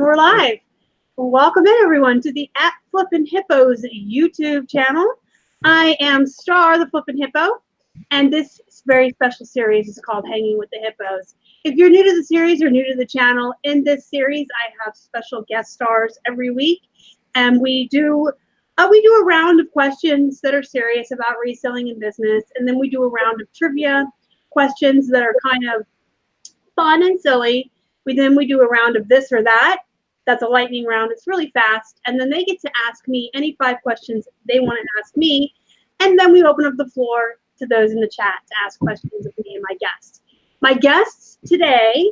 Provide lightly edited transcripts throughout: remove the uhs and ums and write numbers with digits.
we're live. Welcome in, everyone, to the Flippin Hippos YouTube channel. I am Star, the Flippin Hippo, and this very special series is called Hanging with the Hippos. If you're new to the series or new to the channel, in this series, I have special guest stars every week, and we do a round of questions that are serious about reselling and business, and then we do a round of trivia questions that are kind of fun and silly. Then we do a round of this or that. That's a lightning round. It's really fast. And then they get to ask me any 5 questions they want to ask me. And then we open up the floor to those in the chat to ask questions of me and my guests. My guests today,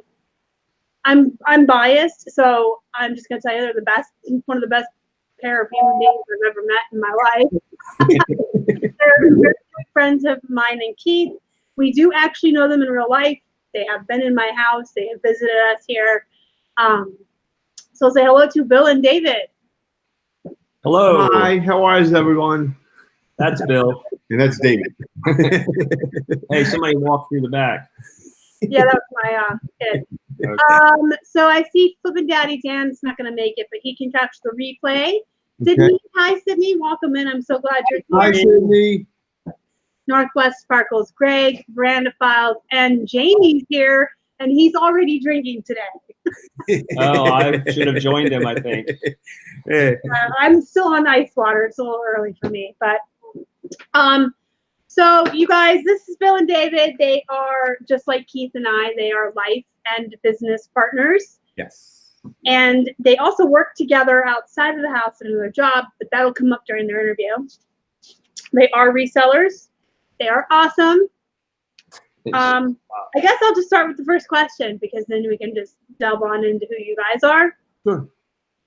I'm biased, so I'm just going to tell you they're the best, one of the best pair of human beings I've ever met in my life. They're very good friends of mine and Keith. We do actually know them in real life. They have been in my house. They have visited us here. So say hello to Bill and David. Hello. Hi, how is everyone? That's Bill. And that's David. Hey, somebody walked through the back. Yeah, that was my kid. Okay. So I see Flippin' Daddy Dan's not going to make it, but he can catch the replay. Sydney, okay. Hi, Sydney. Welcome in. I'm so glad you're here. Hi, Sydney. Northwest Sparkles, Greg, Brandophile, and Jamie's here, and he's already drinking today. Oh, I should have joined him, I think. I'm still on ice water. It's a little early for me, but so you guys, this is Bill and David. They are just like Keith and I. They are life and business partners. Yes. And they also work together outside of the house in another job, but that'll come up during their interview. They are resellers. They are awesome. I guess I'll just start with the first question because then we can just delve on into who you guys are. Sure.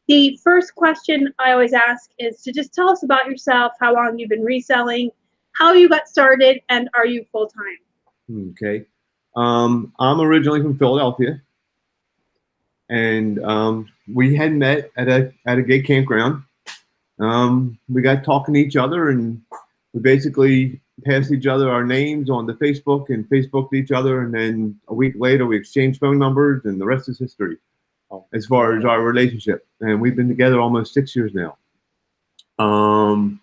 The first question I always ask is to just tell us about yourself, how long you've been reselling, how you got started, and are you full-time? Okay. I'm originally from Philadelphia, and we had met at a gay campground. We got talking to each other, and we basically passed each other our names on the Facebook and Facebooked each other, and then a week later we exchanged phone numbers, and the rest is history as far as our relationship. And we've been together almost 6 years now.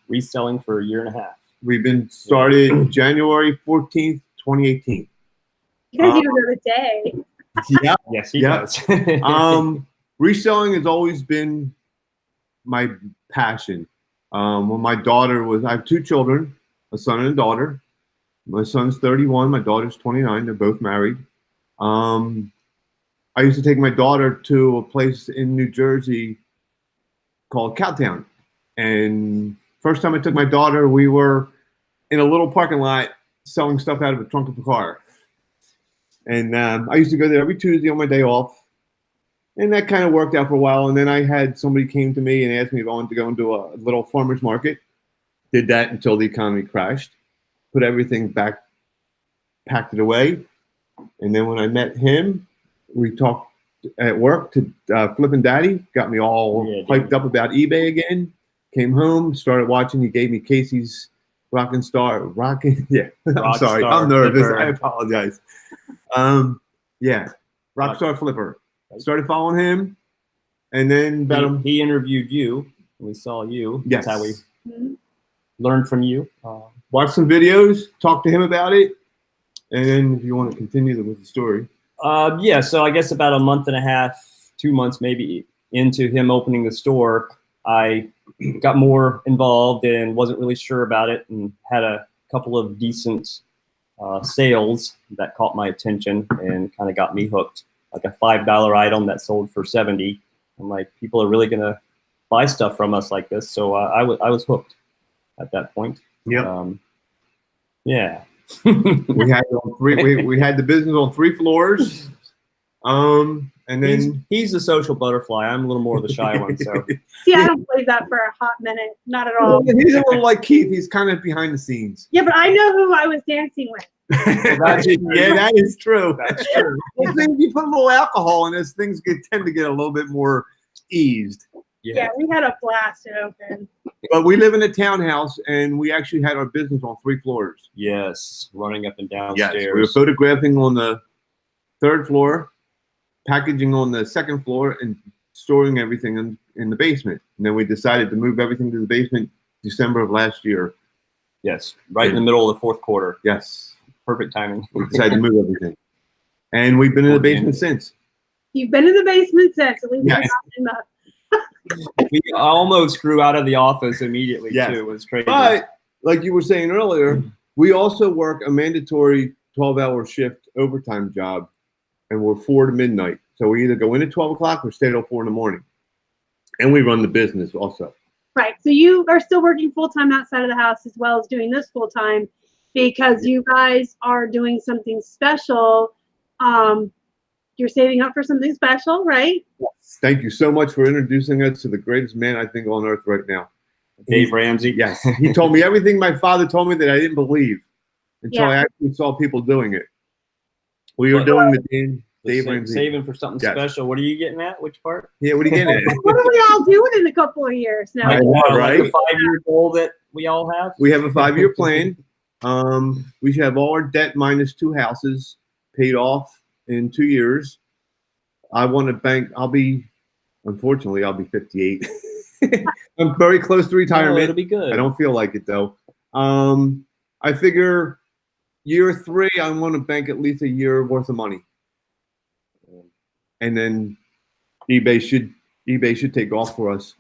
Reselling for a year and a half. We've been started January 14th, 2018. You guys even know the day. Yeah. Yes, he does. Reselling has always been my passion. When my daughter was, I have 2 children, a son and a daughter. My son's 31, my daughter's 29. They're both married. I used to take my daughter to a place in New Jersey called Cowtown. And first time I took my daughter, we were in a little parking lot selling stuff out of the trunk of a car. And I used to go there every Tuesday on my day off. And that kind of worked out for a while. And then I had somebody came to me and asked me if I wanted to go into a little farmer's market. Did that until the economy crashed. Put everything back, packed it away. And then when I met him, we talked at work to Flippin' Daddy. Got me all hyped up about eBay again. Came home, started watching. He gave me Casey's I'm sorry, I'm nervous. Flipper. I apologize. Rockstar Flipper. Started following him, and then he interviewed you. We saw you. Yes. That's how we learned from you. Watched some videos, talked to him about it, and then if you want to continue with the story. Yeah, so I guess about a month and a half, 2 months maybe into him opening the store, I got more involved and wasn't really sure about it, and had a couple of decent sales that caught my attention and kind of got me hooked. Like a $5 item that sold for $70. I'm like, people are really gonna buy stuff from us like this. So I was hooked at that point. Yeah. Yeah. we had the business on 3 floors. And then he's the social butterfly. I'm a little more of the shy one. So yeah, I don't believe that for a hot minute. Not at all. He's a little like Keith. He's kind of behind the scenes. Yeah, but I know who I was dancing with. That is true. That's true. Well, if you put a little alcohol in this, things tend to get a little bit more eased. Yeah, we had a blast to open. But we live in a townhouse, and we actually had our business on 3 floors. Yes, running up and down yes, stairs. We were photographing on the 3rd floor, packaging on the 2nd floor, and storing everything in the basement. And then we decided to move everything to the basement December of last year. Yes, right in the middle of the fourth quarter. Yes. Perfect timing. We decided to move everything. And we've been in the basement since. You've been in the basement since. At least Yes. We almost grew out of the office immediately, too. It was crazy. But, like you were saying earlier, we also work a mandatory 12-hour shift overtime job, and we're 4 to midnight. So we either go in at 12 o'clock or stay till 4 in the morning. And we run the business also. Right. So you are still working full-time outside of the house as well as doing this full-time because you guys are doing something special. You're saving up for something special, right? Yes. Thank you so much for introducing us to the greatest man I think on earth right now. Dave Ramsey. Yes. He told me everything my father told me that I didn't believe until I actually saw people doing it. We were doing the Dave Ramsey. Saving for something special. What are you getting at? Which part? Yeah, what are you getting at? What are we all doing in a couple of years now? I know, right? Like the 5-year goal that we all have? We have a 5-year plan. We should have all our debt minus 2 houses paid off in 2 years. I want to bank. Unfortunately, I'll be 58. I'm very close to retirement. Oh, it'll be good. I don't feel like it though. I figure year 3, I want to bank at least a year worth of money. And then eBay should take off for us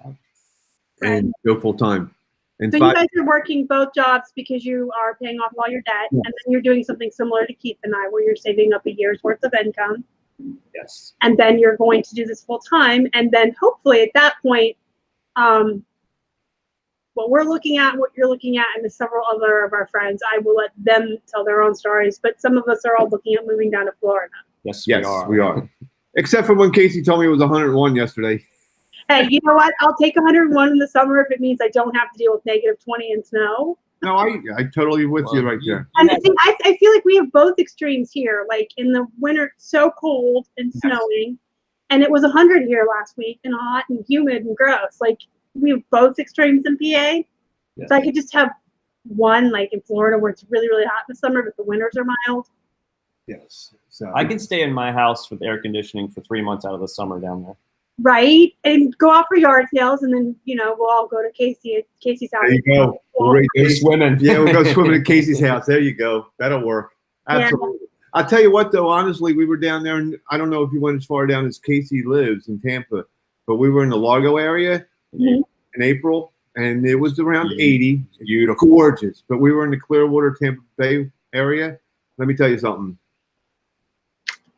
and go full time. And so you guys are working both jobs because you are paying off all your debt, and then you're doing something similar to Keith and I, where you're saving up a year's worth of income. Yes. And then you're going to do this full time, and then hopefully at that point, what we're looking at, what you're looking at, and several other of our friends, I will let them tell their own stories. But some of us are all looking at moving down to Florida. Yes, we are. Except for when Casey told me it was 101 yesterday. Hey, you know what? I'll take 101 in the summer if it means I don't have to deal with -20 and snow. No, I totally with you right there. And I feel like we have both extremes here. Like in the winter, it's so cold and snowing, and it was 100 here last week, and hot and humid and gross. Like we have both extremes in PA. Yes. So I could just have one, like in Florida, where it's really, really hot in the summer, but the winters are mild. Yes. So I can stay in my house with air conditioning for 3 months out of the summer down there. Right, and go out for yard sales, and then we'll all go to Casey's house. There you go. We'll go swimming. Yeah, we'll go swimming at Casey's house. There you go. That'll work. Absolutely. Yeah. I'll tell you what, though. Honestly, we were down there, and I don't know if you went as far down as Casey lives in Tampa, but we were in the Largo area in April, and it was around 80. Beautiful, gorgeous. But we were in the Clearwater, Tampa Bay area. Let me tell you something.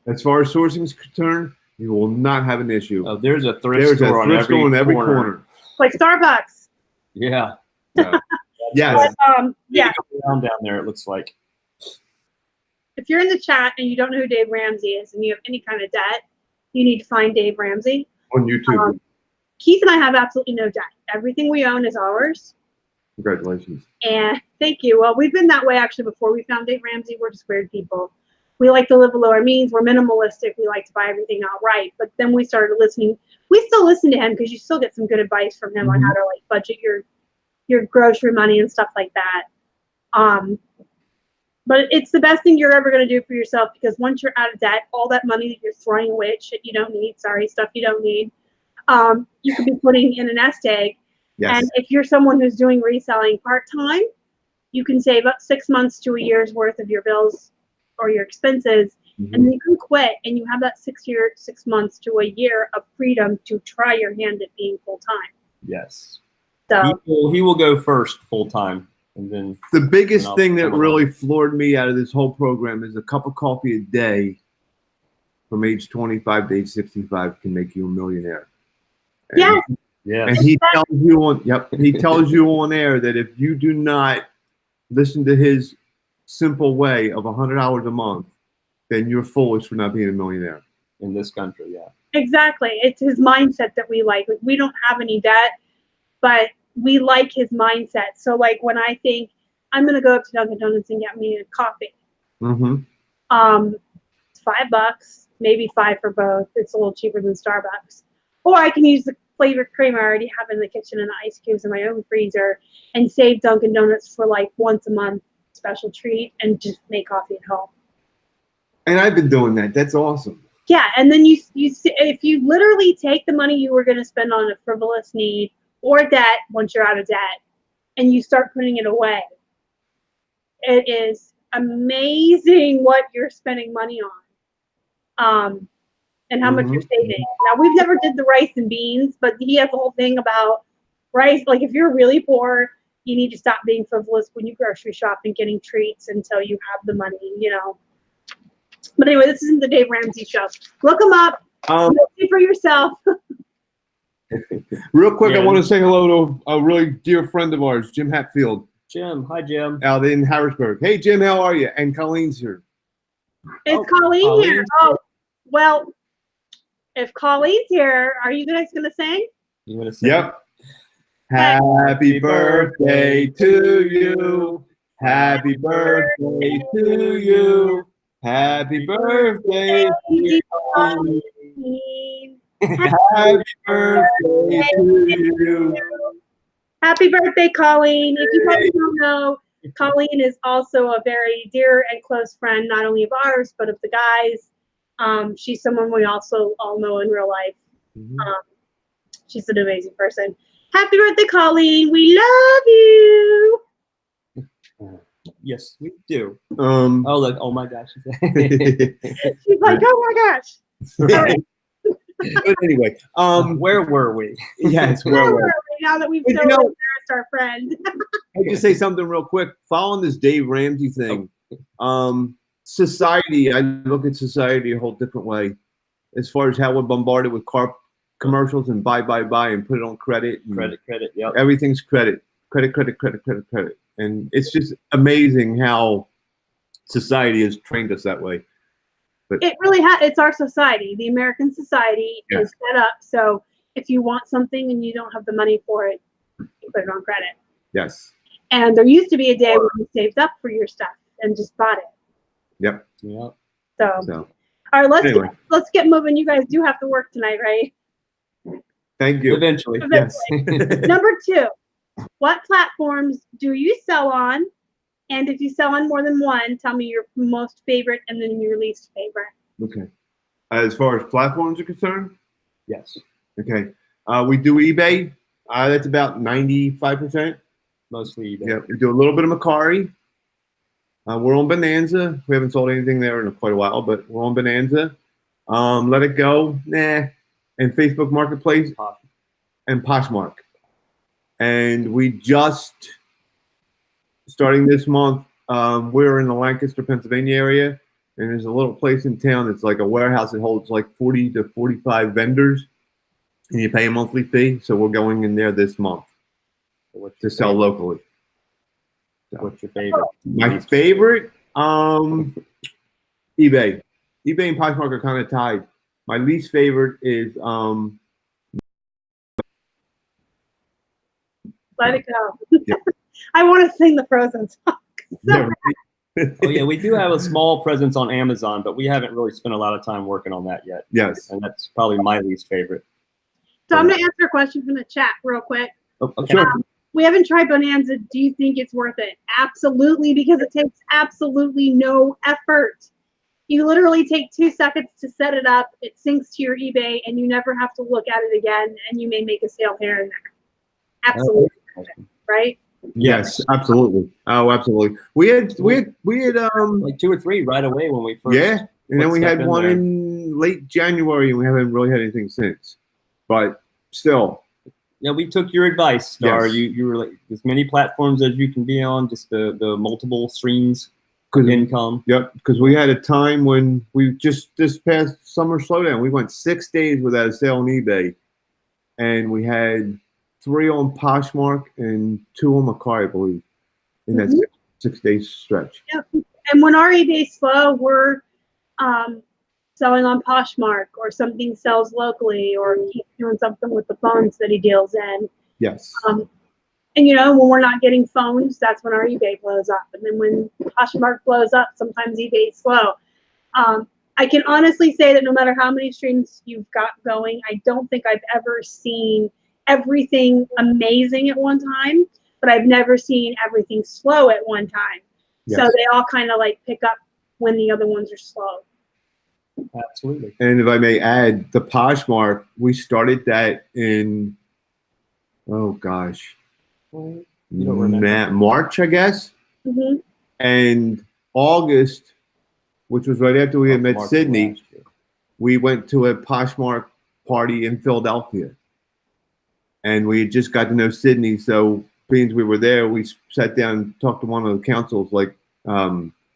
As far as sourcing is concerned, you will not have an issue. Oh, there's a thrift store on every corner. Like Starbucks. Yeah. Yes. But, yeah. Around down there, it looks like. If you're in the chat and you don't know who Dave Ramsey is and you have any kind of debt, you need to find Dave Ramsey. On YouTube. Keith and I have absolutely no debt. Everything we own is ours. Congratulations. And thank you. Well, we've been that way actually before we found Dave Ramsey. We're just weird people. We like to live below our means. We're minimalistic. We like to buy everything outright. But then we started listening. We still listen to him because you still get some good advice from him on how to like budget your grocery money and stuff like that. But it's the best thing you're ever going to do for yourself, because once you're out of debt, all that money that you're throwing away, shit you don't need, stuff you don't need, you could be putting in a nest egg. Yes. And if you're someone who's doing reselling part-time, you can save up 6 months to a year's worth of your bills or your expenses, and then you can quit, and you have that 6 months to a year of freedom to try your hand at being full-time. Yes. So he will go first full-time, and then the biggest thing that really floored me out of this whole program is a cup of coffee a day from age 25 to age 65 can make you a millionaire. Yeah. Yeah. And he tells you on air that if you do not listen to his simple way of $100 a month, then you're foolish for not being a millionaire in this country. Yeah, exactly. It's his mindset that we like. We don't have any debt, but we like his mindset. So like when I think I'm going to go up to Dunkin' Donuts and get me a coffee, it's $5, maybe $5 for both. It's a little cheaper than Starbucks. Or I can use the flavored cream I already have in the kitchen and the ice cubes in my own freezer and save Dunkin' Donuts for like once a month special treat and just make coffee at home. And I've been doing that. That's awesome. Yeah, and then if you literally take the money you were going to spend on a frivolous need or debt once you're out of debt, and you start putting it away, it is amazing what you're spending money on, and how much you're saving. Now, we've never did the rice and beans, but he has a whole thing about rice. Like, if you're really poor, you need to stop being frivolous when you grocery shop and getting treats until you have the money, you know. But anyway, this isn't the Dave Ramsey show. Look him up. See for yourself. Real quick, I want to say hello to a really dear friend of ours, Jim Hatfield. Jim, hi Jim. Out in Harrisburg. Hey Jim, how are you? And Colleen's here. Is Colleen here? Oh, well, if Colleen's here, are you guys going to sing? You want to sing? Yep. Happy birthday to you. Happy birthday to you. Happy birthday, dear Colleen. Happy birthday to you. Happy birthday, Colleen. If you guys don't know, Colleen is also a very dear and close friend, not only of ours, but of the guys. She's someone we also all know in real life. She's an amazing person. Happy birthday, Colleen. We love you. Yes, we do. Oh, look. Oh, my gosh. She's like, oh, my gosh. All right. But anyway, where were we? Yes, where were we now that we've so embarrassed our friend? I just say something real quick. Following this Dave Ramsey thing, society, I look at society a whole different way as far as how we're bombarded with car commercials and buy and put it on credit. Credit, yeah. Everything's credit. And it's just amazing how society has trained us that way. But it really it's our society. The American society is set up so if you want something and you don't have the money for it, you put it on credit. Yes. And there used to be a day when you saved up for your stuff and just bought it. Yep. So all right, let's get moving. You guys do have to work tonight, right? Thank you. Eventually. Yes. Number 2, what platforms do you sell on? And if you sell on more than one, tell me your most favorite and then your least favorite. Okay. As far as platforms are concerned? Yes. Okay. We do eBay. That's about 95%. Mostly eBay. Yeah. We do a little bit of Macari. We're on Bonanza. We haven't sold anything there in quite a while, but we're on Bonanza. Let It Go. Nah. And Facebook Marketplace. And Poshmark. And we just, starting this month, we're in the Lancaster, Pennsylvania area, and there's a little place in town that's like a warehouse that holds like 40 to 45 vendors, and you pay a monthly fee. So we're going in there this month to sell locally. So, what's your favorite? My favorite, eBay. eBay and Poshmark are kind of tied. My least favorite is Let It Go. Yeah. I want to sing the Frozen song. Oh yeah, we do have a small presence on Amazon, but we haven't really spent a lot of time working on that yet. Yes. And that's probably my least favorite. So I'm going to answer a question from the chat real quick. Oh, okay. Sure. We haven't tried Bonanza. Do you think it's worth it? Absolutely, because it takes absolutely no effort. You literally take 2 seconds to set it up. It syncs to your eBay, and you never have to look at it again, and you may make a sale here and there. Absolutely. Right? Yes, absolutely. Oh, absolutely. We had like 2 or 3 right away when we first. Yeah, and then we had one in late January, and we haven't really had anything since. But still. Yeah, we took your advice, Star. Yes. You were like as many platforms as you can be on, just the multiple streams of income. Yep, because we had a time when we just this past summer slowdown, we went 6 days without a sale on eBay, and we had 3 on Poshmark and 2 on Macari, I believe, in that 6 day stretch. Yep. And when our eBay's slow, we're selling on Poshmark, or something sells locally, or he's doing something with the phones that he deals in. Yes. And you know, when we're not getting phones, that's when our eBay blows up. And then when Poshmark blows up, sometimes eBay's slow. I can honestly say that no matter how many streams you've got going, I don't think I've ever seen everything amazing at one time, but I've never seen everything slow at one time. Yes. So they all kind of like pick up when the other ones are slow. Absolutely. And if I may add, the Poshmark, we started that in, oh gosh, You don't remember. March, I guess. Mm-hmm. And August, which was right after we had met March of Sydney, last year. we went to a Poshmark party in Philadelphia. And we had just got to know Sydney, so being we were there, we sat down and talked to one of the councils like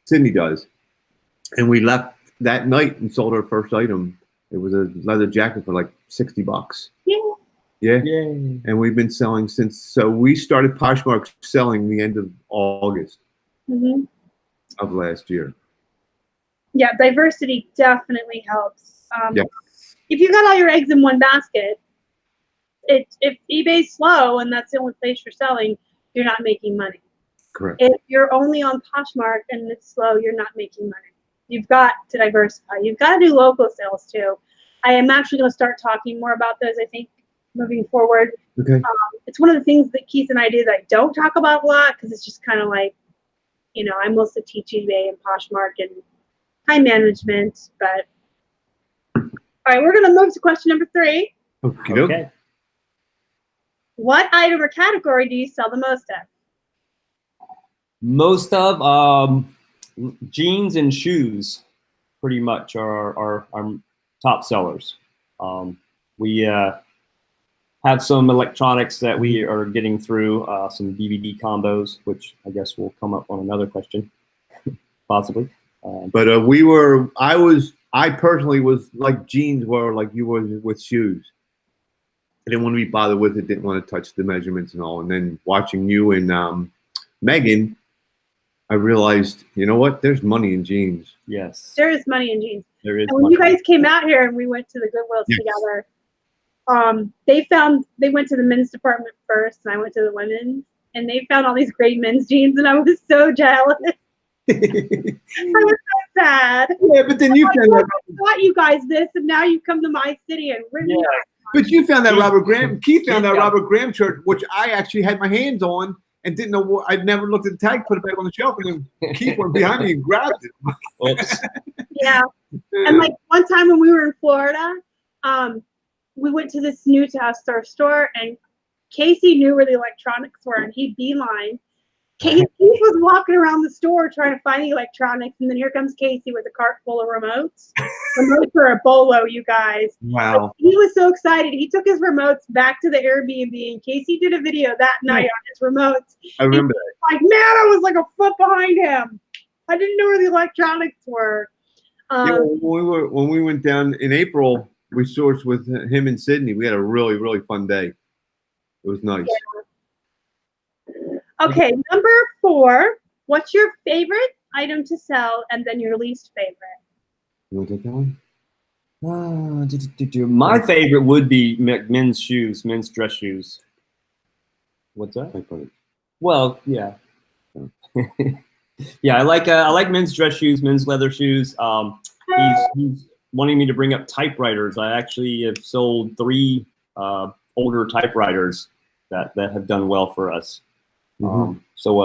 Sydney does. And we left that night and sold our first item. It was a leather jacket for like $60. Yeah. Yeah. Yay. And we've been selling since. So we started Poshmark selling the end of August Mm-hmm. of last year. Yeah, diversity definitely helps. Yeah. If you got all your eggs in one basket, if eBay's slow and that's the only place you're selling, you're not making money. Correct. If you're only on Poshmark and it's slow, you're not making money. You've got to diversify. You've got to do local sales too. I am actually going to start talking more about those, I think, moving forward. Okay. It's one of the things that Keith and I do that I don't talk about a lot because it's just kind of like, you know, I mostly teach eBay and Poshmark and time management. But all right, we're going to move to question number 3. Okay. What item or category do you sell the most of? Most of jeans and shoes, pretty much are our top sellers. We have some electronics that we are getting through, some DVD combos, which I guess will come up on another question, possibly. But I personally was like jeans were like you were with shoes. I didn't want to be bothered with it, didn't want to touch the measurements and all. And then watching you and Megan, I realized, you know what? There's money in jeans. Yes. There is money in jeans. There is. And when you guys came out here and we went to the Goodwills together, they went to the men's department first and I went to the women's, and they found all these great men's jeans and I was so jealous. I was so sad. Yeah, but then you found I bought you guys this and now you come to my city and rip me off. But you found that Robert Graham. Keith found that Robert Graham shirt, which I actually had my hands on and didn't know what. I'd never looked at the tag, put it back on the shelf, and then Keith went behind me and grabbed it. Oops. Yeah. And like one time when we were in Florida, we went to this new thrift store and Casey knew where the electronics were and he beeline. Keith was walking around the store trying to find the electronics, and then here comes Casey with a cart full of remotes. Remotes are a bolo, you guys. Wow. But he was so excited. He took his remotes back to the Airbnb, and Casey did a video that night on his remotes. I remember that. Like, man, I was like a foot behind him. I didn't know where the electronics were. Yeah, when we went down in April, we sourced with him and Sydney. We had a really, really fun day. It was nice. Yeah. Okay, number 4. What's your favorite item to sell, and then your least favorite? You want to take that one? My favorite would be men's shoes, men's dress shoes. What's that? Well, yeah. Yeah, I like men's dress shoes, men's leather shoes. He's wanting me to bring up typewriters. I actually have sold 3 older typewriters that have done well for us. Mm-hmm. So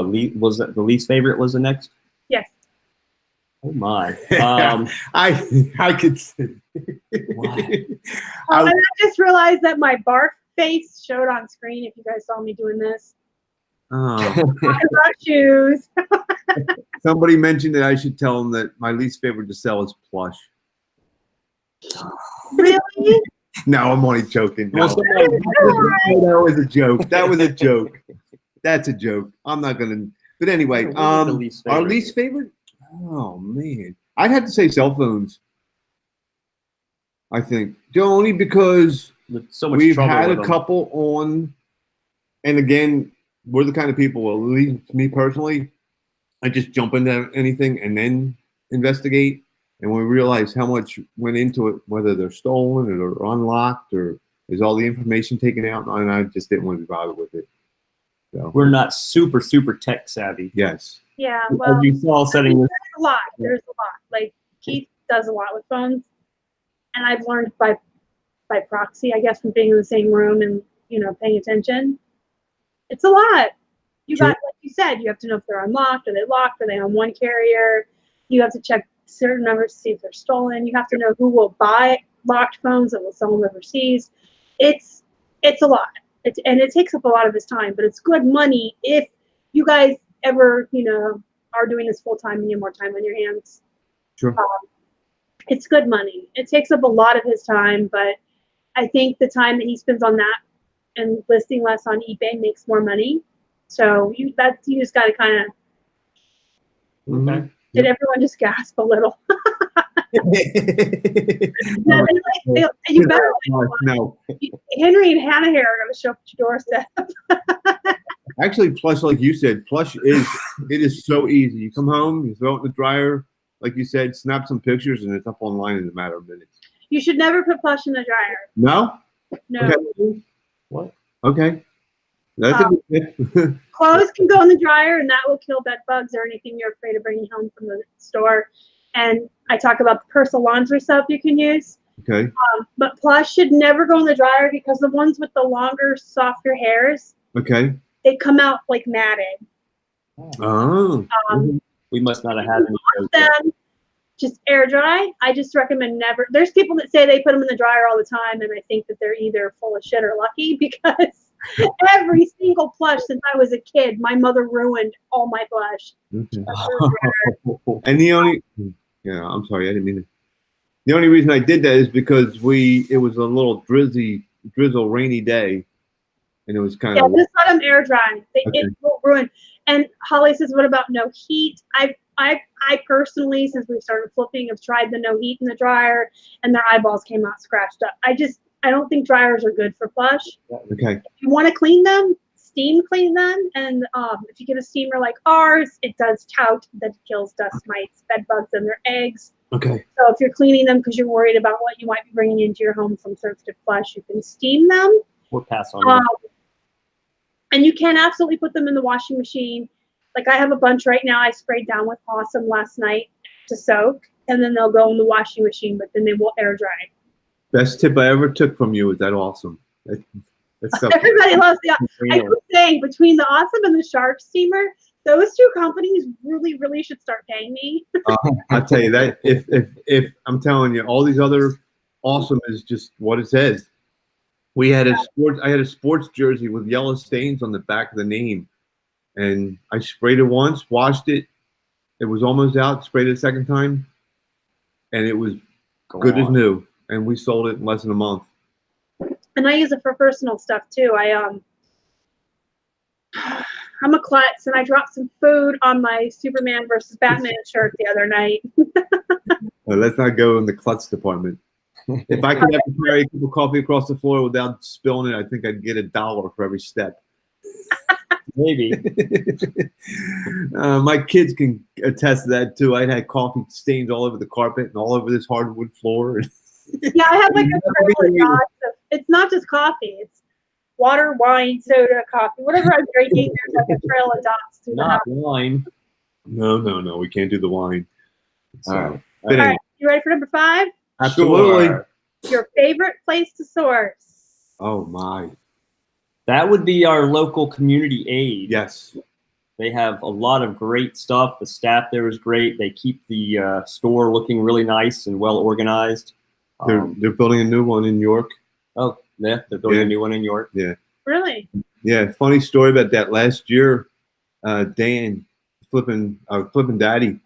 was that the least favorite was the next? Yes. Oh my. I could see. And I just realized that my barf face showed on screen if you guys saw me doing this. Talking about shoes. Somebody mentioned that I should tell them that my least favorite to sell is plush. Really? No, I'm only joking. No. Well, That was a joke. That was a joke. That's a joke. I'm not gonna. But anyway, our least favorite. Oh man, I'd have to say cell phones. I think only because so much we've trouble had with a them. couple on, and again, we're the kind of people. At least me personally, I just jump into anything and then investigate. And when we realize how much went into it, whether they're stolen or unlocked or is all the information taken out, and I just didn't want to be bothered with it. So. We're not super tech savvy. Yes. Yeah, well, As you saw setting this. there's a lot. There's a lot. Like Keith does a lot with phones, and I've learned by proxy, I guess, from being in the same room and paying attention. It's a lot. You got, like you said, you have to know if they're unlocked, are they locked, are they on one carrier. You have to check certain numbers to see if they're stolen. You have to know who will buy locked phones that will sell them overseas. It's a lot. And it takes up a lot of his time, but it's good money if you guys ever, are doing this full time and you have more time on your hands. Sure. It's good money. It takes up a lot of his time, but I think the time that he spends on that and listing less on eBay makes more money. So you just got to kind of. Okay. Did everyone just gasp a little? No, you better. No. Henry and Hannah here are going to show up at your doorstep. Actually, Plush, like you said, it is so easy. You come home, you throw it in the dryer, like you said, snap some pictures, and it's up online in a matter of minutes. You should never put Plush in the dryer. No? No. Okay. What? Okay. That's a good Clothes can go in the dryer, and that will kill bed bugs or anything you're afraid of bringing home from the store. And I talk about the personal laundry soap you can use. Okay. But Plush should never go in the dryer because the ones with the longer, softer hairs, Okay. they come out like matted. Oh. We must not have had any. Wash them, just air dry. I just recommend never. There's people that say they put them in the dryer all the time, and I think that they're either full of shit or lucky because every single plush since I was a kid, my mother ruined all my plush. Okay. And I'm sorry, I didn't mean to. The only reason I did that is because it was a little drizzle, rainy day, and it was kind of. Just let them air dry. It will ruin. And Holly says, "What about no heat?" I personally, since we started flipping, have tried the no heat in the dryer, and their eyeballs came out scratched up. I don't think dryers are good for plush. Okay. If you want to clean them, steam clean them, and if you get a steamer like ours, it does tout that it kills dust mites, bed bugs, and their eggs. Okay. So if you're cleaning them because you're worried about what you might be bringing into your home from sensitive plush, you can steam them. We'll pass on. And you can absolutely put them in the washing machine. Like I have a bunch right now I sprayed down with Awesome last night to soak, and then they'll go in the washing machine, but then they will air dry. Best tip I ever took from you. Is that awesome? That's so Everybody loves the. I keep saying between the Awesome and the Shark steamer, those two companies really, really should start paying me. I'll tell you that if I'm telling you, all these other Awesome is just what it says. I had a sports jersey with yellow stains on the back of the name, and I sprayed it once, washed it. It was almost out. Sprayed it a second time, and it was good as new. And we sold it in less than a month. And I use it for personal stuff too. I'm a klutz, and I dropped some food on my Superman versus Batman shirt the other night. Well, let's not go in the klutz department. If I could have to carry a cup of coffee across the floor without spilling it, I think I'd get $1 for every step. Maybe. My kids can attest to that too. I had coffee stains all over the carpet and all over this hardwood floor. Yeah, I have like a trail of dots. It's not just coffee. It's water, wine, soda, coffee. Whatever I'm drinking, there's like a trail of dots through the house. Not wine. No. We can't do the wine. All right. All right. You ready for number 5? Absolutely. Sure. Your favorite place to source. Oh my. That would be our local community aid. Yes. They have a lot of great stuff. The staff there is great. They keep the store looking really nice and well organized. They're building a new one in York. Oh, yeah, they're building a new one in York. Yeah. Really? Yeah. Funny story about that. Last year, Dan, Flippin Daddy,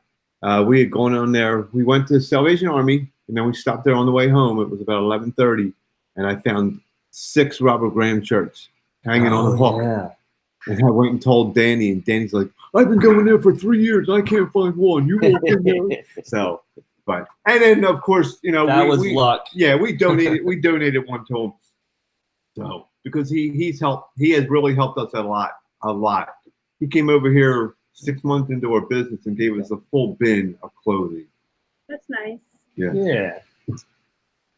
we had gone on there. We went to the Salvation Army, and then we stopped there on the way home. It was about 11:30, and I found 6 Robert Graham shirts hanging on the wall. Yeah. And I went and told Danny, and Danny's like, "I've been going there for 3 years. I can't find one. You won't get there." So, and then of course, that was luck. Yeah, we donated. We donated one to him. So because he has really helped us a lot. He came over here 6 months into our business and gave us a full bin of clothing. That's nice. Yeah. Yeah.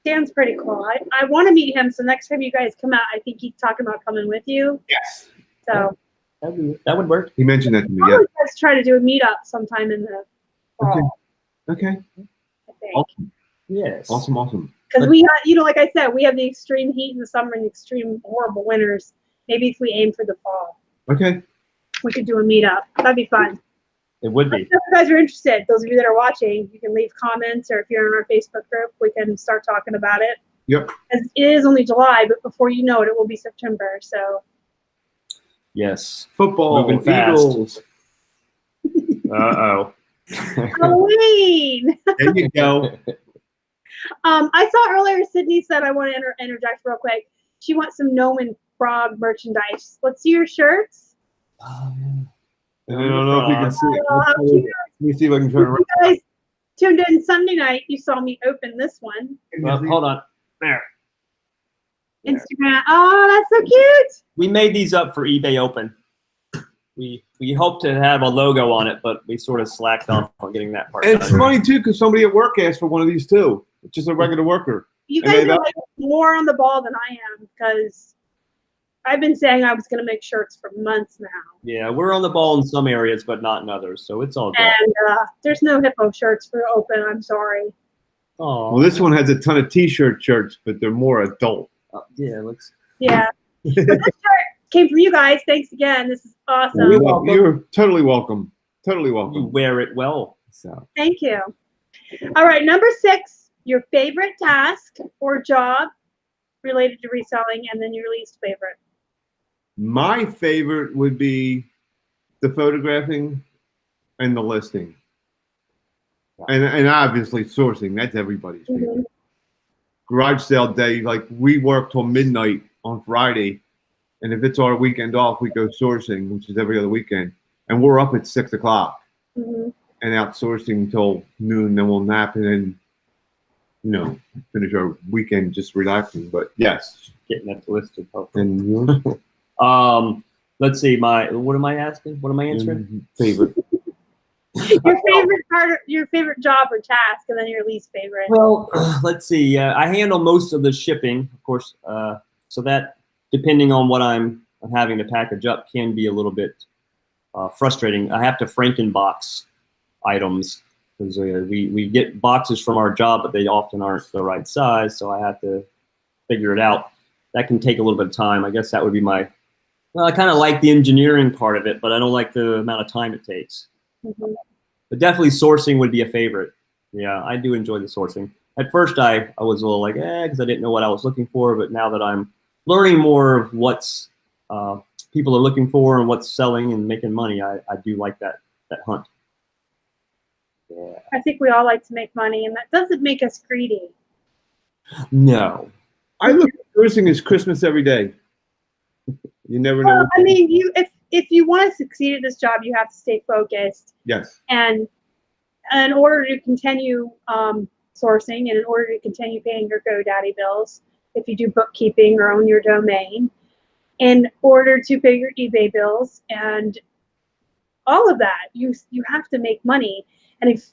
Dan's pretty cool. I want to meet him, so next time you guys come out, I think he's talking about coming with you. Yes. So that would work. He mentioned that to me. Yeah. Let's try to do a meetup sometime in the fall. Okay. I think. Awesome. Yes. Awesome. Because we have, like I said, we have the extreme heat in the summer and the extreme horrible winters. Maybe if we aim for the fall. Okay. We could do a meetup. That'd be fun. It would If be. you guys are interested, those of you that are watching, you can leave comments, or if you're in our Facebook group, we can start talking about it. Yep. As it is only July, but before you know it, it will be September. So Yes. Football, Moving fast. Eagles. Uh-oh. Halloween. There you go. I saw earlier Sydney said, I want to interject real quick. She wants some Gnome and Frog merchandise. Let's see your shirts. Oh, yeah. And I don't know if you can see it. Oh, how cute. Let me see if I can turn If around. you guys tuned in Sunday night, you saw me open this one. Well, hold on. There. Instagram. Oh, that's so cute. We made these up for eBay Open. We hoped to have a logo on it, but we sort of slacked off on getting that part And it's done. funny too, because somebody at work asked for one of these too. It's just a regular worker. You And guys they- are like more on the ball than I am, because I've been saying I was going to make shirts for months now. Yeah, we're on the ball in some areas, but not in others, so it's all good. And there's no hippo shirts for open. I'm sorry. Oh, Well, this one has a ton of T-shirt shirts, but they're more adult. yeah, it looks. Yeah. But this shirt came from you guys. Thanks again. This is awesome. You're welcome. You're totally welcome. Totally You welcome. wear it well. So, Thank you. All right, number 6, your favorite task or job related to reselling, and then your least favorite. my favorite would be the photographing and the listing, and obviously sourcing. That's everybody's favorite. Mhm. Garage sale day, like we work till midnight on Friday, and if it's our weekend off, we go sourcing, which is every other weekend, and we're up at 6 o'clock Mhm. and out sourcing till noon. Then we'll nap and then, finish our weekend just relaxing. But yes, Getting that listed. and your Let's see. What am I asking? What am I answering? favorite. Your favorite job or task, and then your least favorite. Well, let's see. I handle most of the shipping, of course. So that, depending on what I'm having to package up, can be a little bit frustrating. I have to Frankenbox items because we get boxes from our job, but they often aren't the right size. So I have to figure it out. That can take a little bit of time. I guess that would be well, I kind of like the engineering part of it, but I don't like the amount of time it takes. Mhm. But definitely sourcing would be a favorite. Yeah, I do enjoy the sourcing. At first, I was a little like, because I didn't know what I was looking for. But now that I'm learning more of what's people are looking for and what's selling and making money, I do like that hunt. Yeah. I think we all like to make money, and that doesn't make us greedy. No. I look at sourcing as Christmas every day. You never know. Well, I mean, if you want to succeed at this job, you have to stay focused. Yes. And in order to continue sourcing, and in order to continue paying your GoDaddy bills, if you do bookkeeping or own your domain, in order to pay your eBay bills and all of that, you have to make money. And if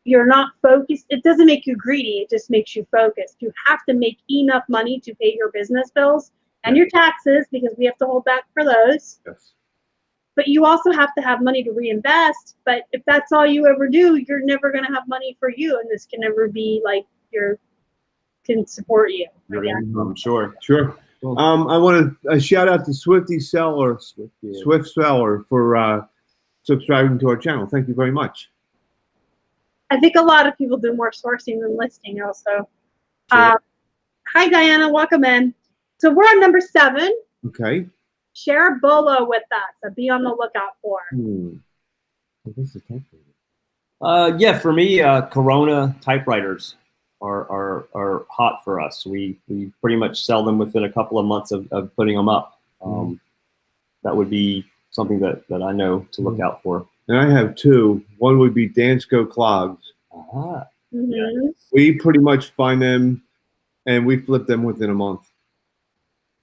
you're not focused, it doesn't make you greedy. It just makes you focused. You have to make enough money to pay your business bills and your taxes, because we have to hold back for those. Yes. But you also have to have money to reinvest. But if that's all you ever do, you're never going to have money for you, and this can never be like can support you. Your income, sure. Sure. I want to shout out to Swifty Seller, Swift Seller, for subscribing to our channel. Thank you very much. I think a lot of people do more sourcing than listing also. Sure. Hi, Diana. Welcome in. So we're on number 7. Okay. Share a bolo with us. So be on the lookout for. This is technical. Yeah, for me, Corona typewriters are hot for us. We pretty much sell them within a couple of months of putting them up. That would be something that I know to look out for. And I have 2. One would be Dansko clogs. Ah, Mm-hmm. We pretty much find them and we flip them within a month.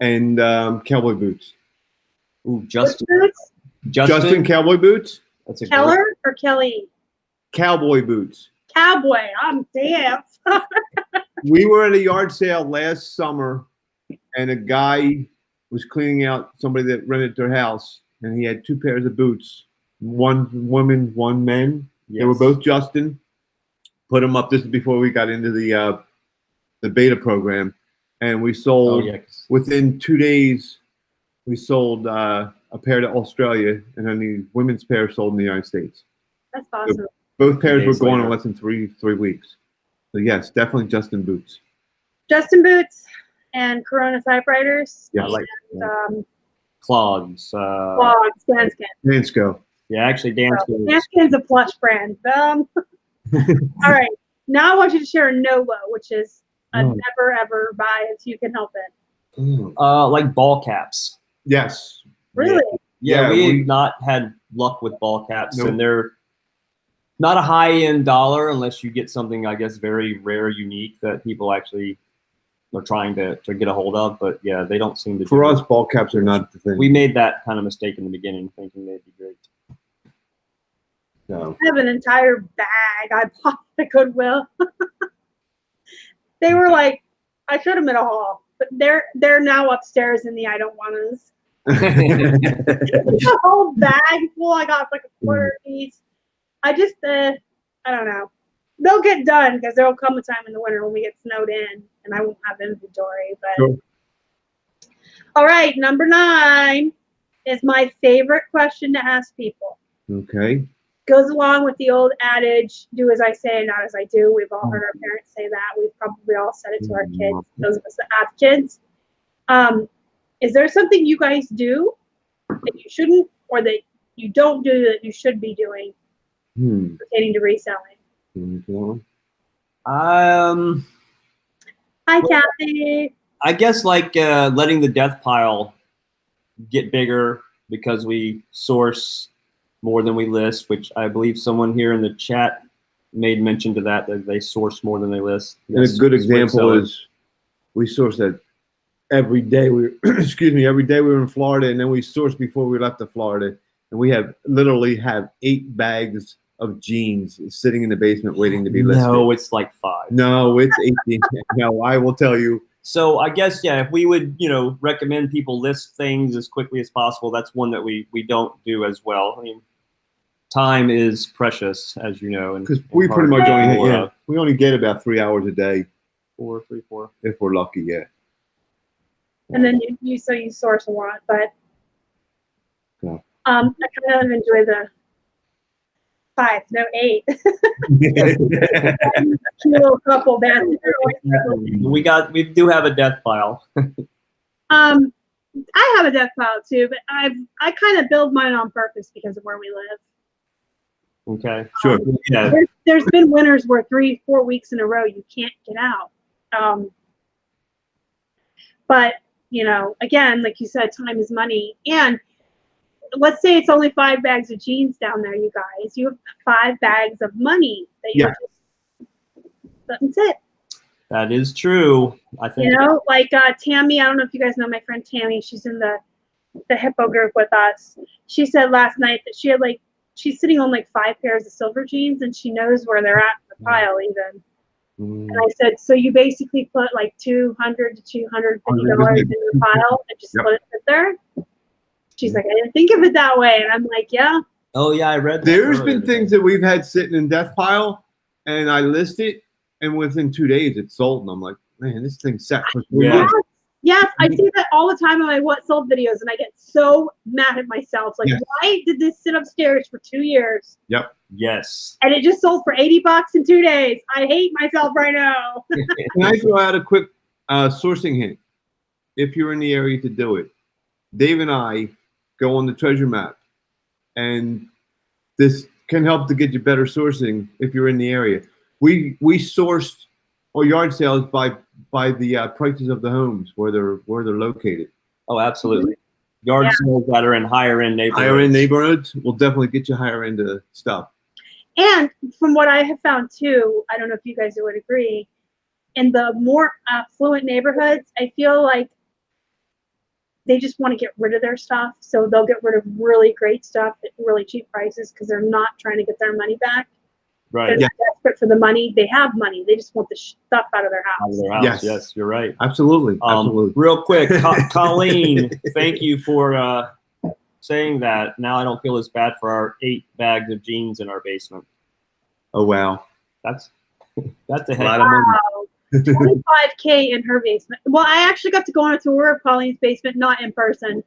And cowboy boots. ooh, Justin. Boots? Justin cowboy boots. That's a Keller or Kelly? Cowboy boots. Cowboy. I'm damn. We were at a yard sale last summer, and a guy was cleaning out somebody that rented their house, and he had 2 pairs of boots. One woman, one man. They were Yes. both Justin. Put them up. This is before we got into the beta program, and we sold Oh, yeah. within 2 days. We sold a pair to Australia, and then the women's pair sold in the United States. That's awesome. Both pairs were Days gone in later. less than three weeks. So yes, definitely Justin boots. Justin boots and Corona typewriters. Yeah, I and, like Clogs. Clogs, Danskin. Dansco. Yeah, actually, Dan's So, Danskin's a plush brand. All right. Now I want you to share a no-low, which is a never ever buy if you can help it. like ball caps. Yes. Really? Yeah, Yeah, we've not had luck with ball caps, Nope. and they're not a high-end dollar unless you get something, I guess, very rare, unique that people actually are trying to get a hold of. But yeah, they don't seem to. For us, ball caps are not the thing. We made that kind of mistake in the beginning, thinking they'd be great. So. I have an entire bag I bought at Goodwill. They were like, I showed them at a haul, but they're now upstairs in the I don't want us. The whole bag full. I got like a quarter piece. I just, I don't know. They'll get done because there'll come a time in the winter when we get snowed in and I won't have inventory. But Sure. All right, number 9 is my favorite question to ask people. Okay. Goes along with the old adage, do as I say, not as I do. We've all heard our parents say that. We've probably all said it to our kids, those of us that have kids. Is there something you guys do that you shouldn't, or that you don't do that you should be doing pertaining to reselling? Hi, Kathy. I guess like letting the death pile get bigger because we source more than we list, which I believe someone here in the chat made mention to that they source more than they list. And a good example is we sourced that every day. Every day we were in Florida, and then we sourced before we left to Florida, and we literally have 8 bags of jeans sitting in the basement waiting to be listed. No, it's like 5. No, it's 18. No, I will tell you. So I guess, yeah, if we would, recommend people list things as quickly as possible, that's one that we don't do as well. I mean, time is precious, as you know. Because we pretty much only get about 3 hours a day. 4. If we're lucky, yeah. And then you source a lot, but Yeah. I kind of enjoy the 5, no 8. Little couple back there. We do have a death pile. I have a death pile too, but I kind of build mine on purpose because of where we live. Okay. Sure. Yeah. There's been winters where 3-4 weeks in a row you can't get out. But again, like you said, time is money. And let's say it's only 5 bags of jeans down there, you guys. You have 5 bags of money that you're that's it. That is true. I think. Like Tammy, I don't know if you guys know my friend Tammy. She's in the Hippo group with us. She said last night that she had she's sitting on 5 pairs of silver jeans, and she knows where they're at in the pile even. And I said, so you basically put $200 to $250 in your pile and just let it sit there? She's like, I didn't think of it that way. And I'm like, yeah. Oh, yeah, I read that. There's been things that we've had sitting in death pile, and I list it, and within 2 days it's sold. And I'm like, man, this thing's set for 3 months. Yes, I see that all the time in my what sold videos, and I get so mad at myself. Why did this sit upstairs for 2 years? Yep. Yes. And it just sold for $80 in 2 days. I hate myself right now. Can I throw out a quick sourcing hint? If you're in the area to do it, Dave and I go on the treasure map, and this can help to get you better sourcing if you're in the area. We sourced our yard sales by the prices of the homes where they're located. Oh, absolutely. Yard sales that are in higher end neighborhoods. Higher end neighborhoods will definitely get you higher end stuff. And from what I have found too, I don't know if you guys would agree, in the more affluent neighborhoods, I feel like they just want to get rid of their stuff. So they'll get rid of really great stuff at really cheap prices because they're not trying to get their money back. Right. They're not desperate for the money. They have money. They just want the stuff out of their house. Out of their house. Yes, you're right. Absolutely. Absolutely. Real quick, Colleen, thank you for saying that. Now I don't feel as bad for our 8 bags of jeans in our basement. Oh, wow. That's a lot of money. 25K in her basement. Well, I actually got to go on a tour of Colleen's basement, not in person.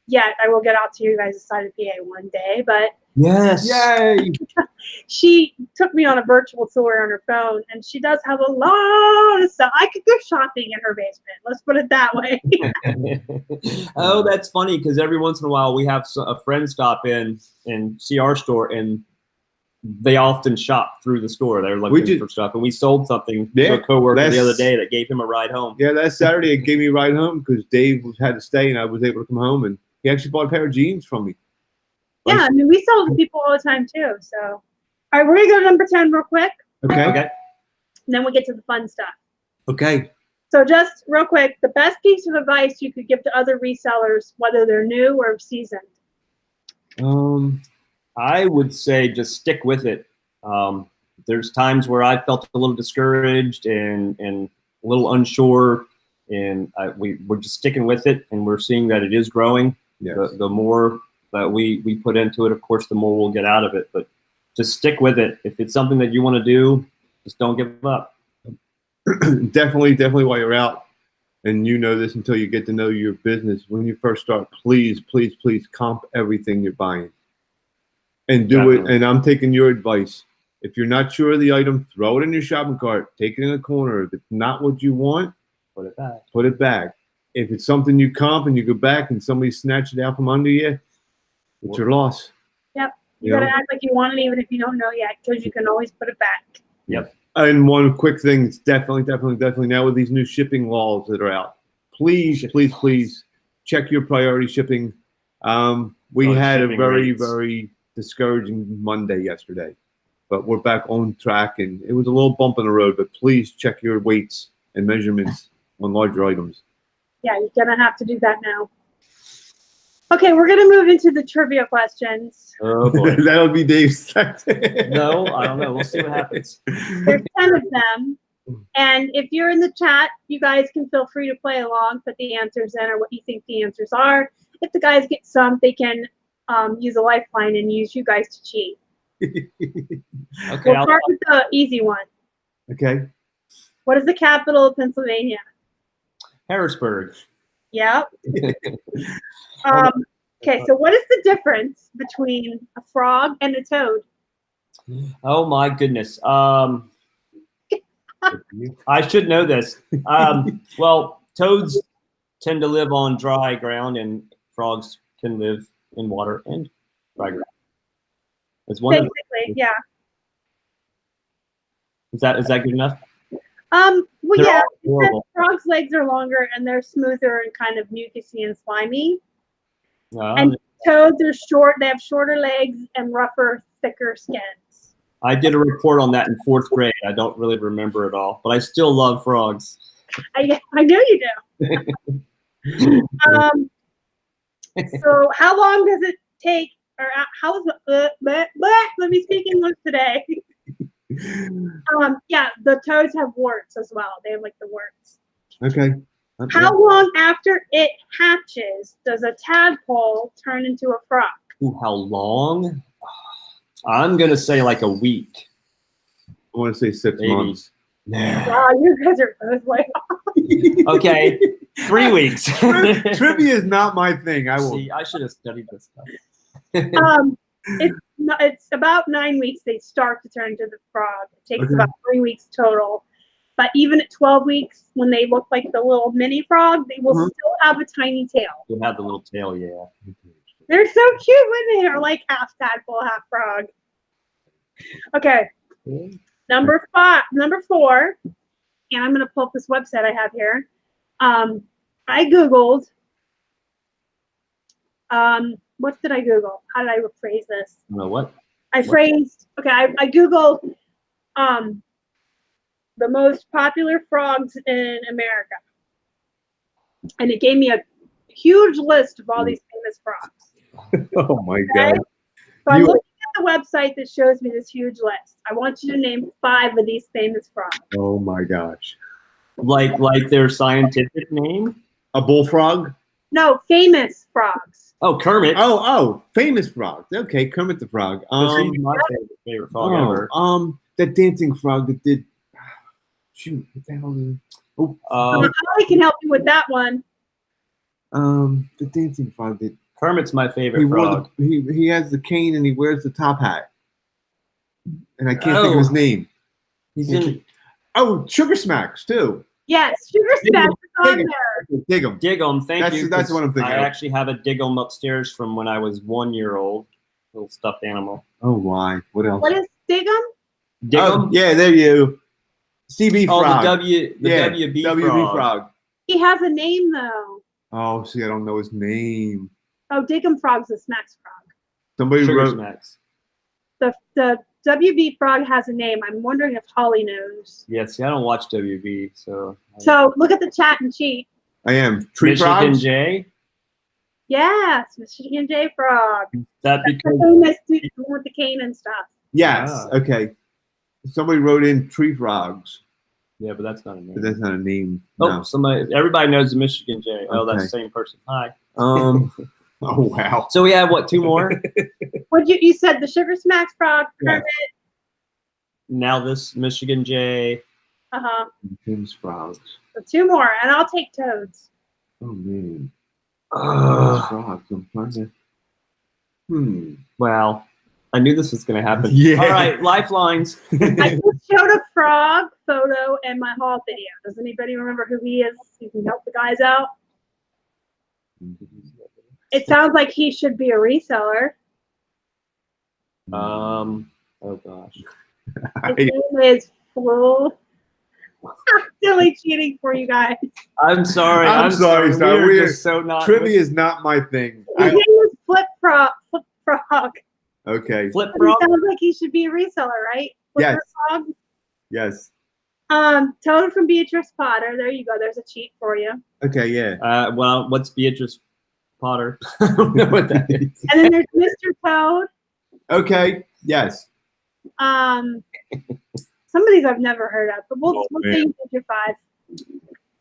Yet I will get out to you guys' side of PA one day. But Yes. Yay! She took me on a virtual tour on her phone, and she does have a lot of stuff. I could go shopping in her basement. Let's put it that way. Oh, that's funny because every once in a while we have a friend stop in and see our store, and they often shop through the store. They're looking for stuff, and we sold something to a coworker the other day that gave him a ride home. Yeah, that Saturday it gave me a ride home because Dave had to stay, and I was able to come home, and he actually bought a pair of jeans from me. Yeah, I mean, we sell to people all the time too. So, all right, we're gonna go to number 10 real quick. Okay. Okay. And then we'll get to the fun stuff. Okay. So just real quick, the best piece of advice you could give to other resellers, whether they're new or seasoned. I would say just stick with it. There's times where I felt a little discouraged and a little unsure, and we're just sticking with it, and we're seeing that it is growing. Yes. The more that we put into it, of course, the more we'll get out of it. But just stick with it. If it's something that you want to do, just don't give up. Definitely while you're out, and you know this until you get to know your business, when you first start, please comp everything you're buying. And do it. And I'm taking your advice. If you're not sure of the item, throw it in your shopping cart. Take it in a corner. If it's not what you want, put it back. Put it back. If it's something you comp and you go back and somebody snatched it out from under you, it's your loss. Yep. You gotta act like you want it even if you don't know yet, because you can always put it back. Yep. And one quick thing, it's definitely now with these new shipping laws that are out, please check your priority shipping. We had a very discouraging Monday yesterday, but we're back on track, and it was a little bump in the road, but please check your weights and measurements on larger items. Yeah, you're gonna have to do that now. Okay, we're gonna move into the trivia questions. Oh boy. That'll be Dave's section. No, I don't know. We'll see what happens. There's 10 of them. And if you're in the chat, you guys can feel free to play along, put the answers in or what you think the answers are. If the guys get stumped, they can use a lifeline and use you guys to cheat. Okay. We'll start with the easy one. Okay. What is the capital of Pennsylvania? Harrisburg. Yep. Okay, so what is the difference between a frog and a toad? Oh my goodness. I should know this. Well, toads tend to live on dry ground, and frogs can live in water and dry ground. It's one. Basically, yeah. Is that good enough? Well, They're yeah. all horrible. Frogs' legs are longer and they're smoother and kind of mucusy and slimy. No, And toads are short. They have shorter legs and rougher, thicker skins. I did a report on that in 4th grade. I don't really remember it all, but I still love frogs. I know you do. So how long does it take, or how is let me speak English today. Yeah, the toads have warts as well. They have like the warts. Okay. How long after it hatches does a tadpole turn into a frog? Ooh, how long? I'm gonna say like a week. I want to say 6 months. Wow, you guys are both way off. Okay, 3 weeks. Trivia is not my thing. See, I should have studied this stuff. It's about 9 weeks they start to turn into the frog. It takes about 3 weeks total. But even at 12 weeks, when they look like the little mini frog, they will still have a tiny tail. They have the little tail, yeah. They're so cute when they are like half tadpole, half frog. Okay. Number 4, and I'm going to pull up this website I have here. I Googled, what did I Google? How did I rephrase this? You know what? I Googled the most popular frogs in America. And it gave me a huge list of all these famous frogs. Oh my God. So I'm looking at the website that shows me this huge list. I want you to name 5 of these famous frogs. Oh my gosh. Like their scientific name? A bullfrog? No, famous frogs. Oh, Kermit. Oh, famous frogs. Okay, Kermit the Frog. He's my favorite frog ever. That dancing frog that did. Shoot, what the hell is it? I can help you with that one. The dancing frog that. Kermit's my favorite frog. He has the cane and he wears the top hat. And I can't think of his name. He's in. Oh, Sugar Smacks too. Yes, Sugar Smacks is on there. Dig 'em. Dig-'em, thank you. That's what I'm thinking. I actually have a Dig-'em upstairs from when I was 1 year old. Little stuffed animal. Oh, why? What else? What is Dig-'em? Dig-'em? Oh, yeah, there you. CB frog. Oh, the WB frog. He has a name though. Oh, see, I don't know his name. Oh, Dig-'em Frog's a Smacks frog. Somebody Sugar wrote. Smacks. The WB frog has a name. I'm wondering if Holly knows. Yeah, see, I don't watch WB, so. So look at the chat and cheat. I am. Tree Michigan frogs? J. Yes, Michigan J Frog. That That's because the famous dude with the cane and stuff. Yes. Yeah. Okay. Somebody wrote in tree frogs, yeah, but that's not a name. but that's not a name. Oh, No. everybody knows the Michigan J. Oh, that's Okay. the same person. Hi. Oh wow. So we have what, 2 more? What you said? The Sugar Smacks Frog. Yeah. Kermit. Now this Michigan J. Uh-huh. Tim's frogs. So 2 more, and I'll take Toads. Oh man. Ugh. Frogs. I'm trying to. Well, I knew this was going to happen. Yeah. All right, lifelines. I just showed a frog photo in my haul video. Does anybody remember who he is? You can help the guys out. It sounds like he should be a reseller. Oh gosh. His name is Flo. I'm silly cheating for you guys. I'm sorry. I'm sorry, Star. We're just so not. Trivia is not my thing. His name is Flip Frog. Flip Frog. Okay. Flip He frog. sounds like he should be a reseller, right? Flip Yes. Frog. Yes. Toad from Beatrice Potter. There you go. There's a cheat for you. Okay. Yeah. Well, what's Beatrice Potter? I don't know what that is. And then there's Mr. Toad. Okay. Yes. Some of these I've never heard of, but we'll man. say Figure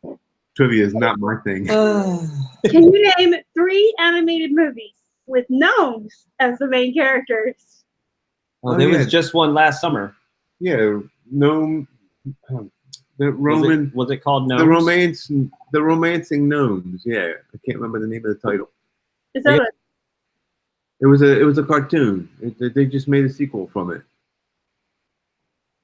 5. Trivia is not my thing. Can you name 3 animated movies with gnomes as the main characters? Oh, there yeah. was just one last summer. Yeah. Gnome. The Roman. Was it called Gnomes? The romancing gnomes. Yeah. I can't remember the name of the title. Is that Yeah. what? It was a cartoon. They just made a sequel from it.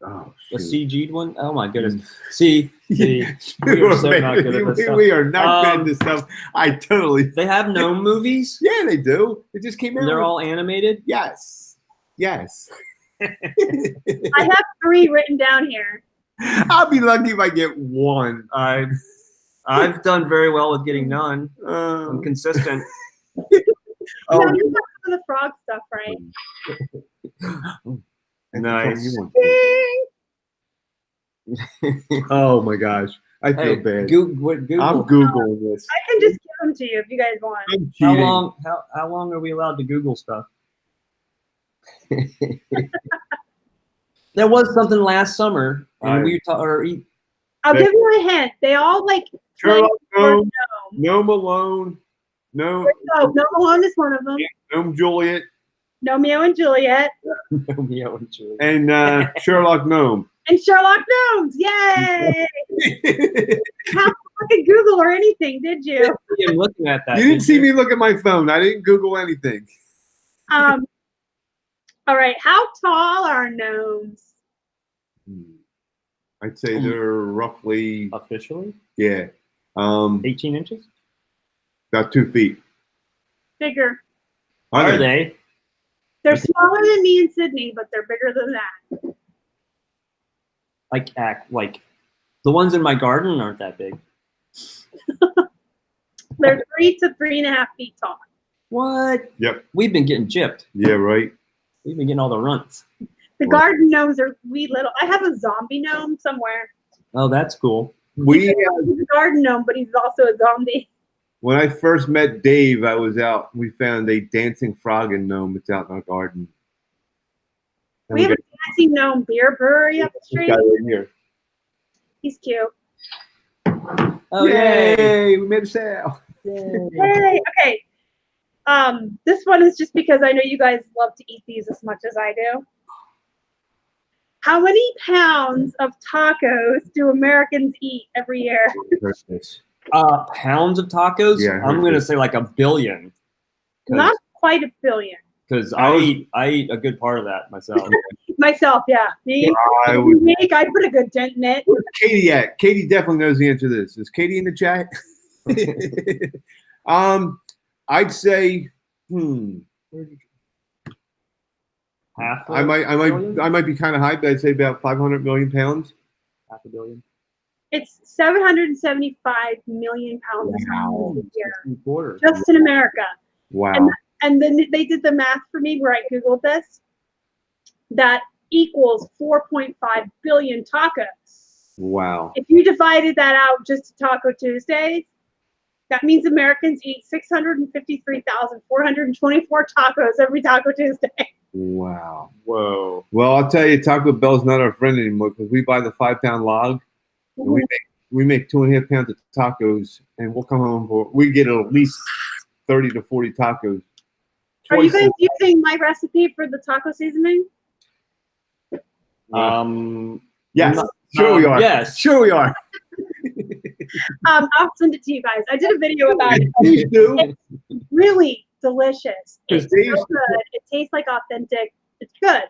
Oh, A shoot. CG'd one? Oh my goodness. See, we are so not good at this stuff. We are not good at this stuff. I totally. They have gnome movies? Yeah, they do. It just came out. They're all animated? Yes. Yes. I have 3 written down here. I'll be lucky if I get one. I've done very well with getting none. I'm Oh, consistent. No, oh, you got some of the frog stuff right. Nice. Oh my gosh. I feel Hey, bad. Google. I'm Googling this. I can just give them to you if you guys want. I'm How cheating. long? How long are we allowed to Google stuff? There was something last summer, and I'll give you a hint. They all like Sherlock play the word Gnome, gnome. Gnome Alone, Gnome, Oh, Gnome Alone is one of them. Gnome Juliet, Romeo and Juliet. Romeo and Juliet. and Sherlock Gnome. And Sherlock Gnomes. Yay! How fucking Google or anything, did you? I'm looking at that. You didn't see me look at my phone. I didn't Google anything. All right. How tall are gnomes? I'd say they're roughly, Officially, yeah, 18 inches. about 2 feet. Bigger. Are they? They're smaller than me and Sydney, but they're bigger than that. Like the ones in my garden aren't that big. They're 3 to 3.5 feet tall. What? Yep. We've been getting gypped. Yeah, right. We've been getting all the runts. The garden gnomes are wee little. I have a zombie gnome somewhere. Oh, that's cool. We He's a garden gnome, but he's also a zombie. when I first met Dave, I was out. We found a dancing frog and gnome. It's out in our garden. And We have got a dancing gnome beer brewery up the this street. guy right here. He's cute. Oh, Yay! We made a sale. Yay! Okay. This one is just because I know you guys love to eat these as much as I do. How many pounds of tacos do Americans eat every year? Goodness. Pounds of tacos? Yeah, I I'm heard gonna this. say like 1 billion. Not quite a billion. Because I eat a good part of that myself. Myself, yeah. Me, I put a good dent in it. Where's Katie at? Katie definitely knows the answer to this. Is Katie in the chat? I'd say, Half. I might be kind of high, but I'd say about 500 million pounds. Half a billion. It's 775 million pounds Wow. a year, Quarter. just in America. Wow. And then they did the math for me where I Googled this. That equals 4.5 billion tacos. Wow. If you divided that out just to Taco Tuesdays, that means Americans eat 653,424 tacos every Taco Tuesday. Wow. Whoa. Well, I'll tell you, Taco Bell's not our friend anymore because we buy the 5-pound log. And we make 2.5 pounds of tacos, and we'll come home we get at least 30 to 40 tacos. Are you guys using my recipe for the taco seasoning? Yes, sure we are. Yes, sure we are. I'll send it to you guys. I did a video about it. Please do. It's really delicious. It's so Dave's- good. It tastes like authentic. It's good.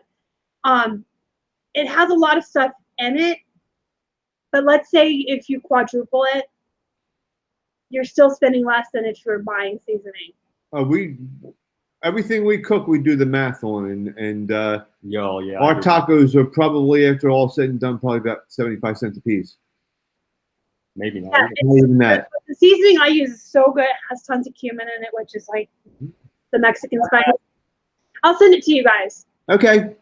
It has a lot of stuff in it, but let's say if you quadruple it, you're still spending less than if you're buying seasoning. Everything we cook, we do the math on, and yeah. our tacos are probably, after all said and done, probably about 75 cents a piece. Maybe not. Yeah, Not even that. the seasoning I use is so good. It has tons of cumin in it, which is like the Mexican spice. I'll send it to you guys. Okay.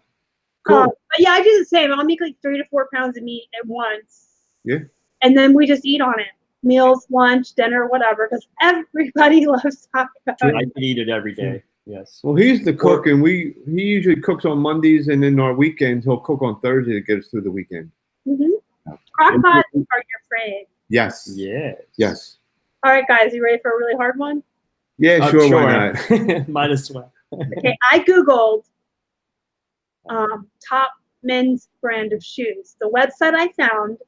Cool. But yeah, I do the same. I'll make like 3 to 4 pounds of meat at once. Yeah. And then we just eat on it. Meals, lunch, dinner, whatever, because everybody loves tacos. I could eat it every day. Yes. Well, he's the cook, and he usually cooks on Mondays, and then our weekends he'll cook on Thursday to get us through the weekend. Crock pots are your friend. Yes. Yes. Yes. All right, guys, you ready for a really hard one? Yeah, sure. Why not? Might as well. Okay, I Googled top men's brand of shoes. The website I found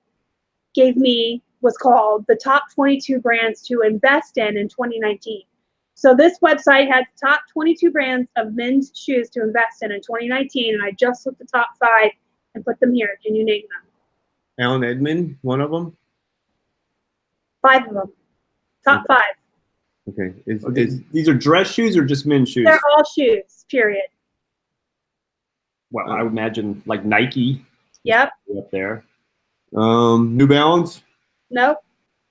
was called the top 22 brands to invest in 2019. So this website had the top 22 brands of men's shoes to invest in 2019, and I just took the top 5 and put them here. Can you name them? Alan Edmond, one of them. 5 of them. Top 5. Okay. These are dress shoes or just men's shoes? They're all shoes, period. Well, I would imagine like Nike. Yep. Up there. New Balance. Nope.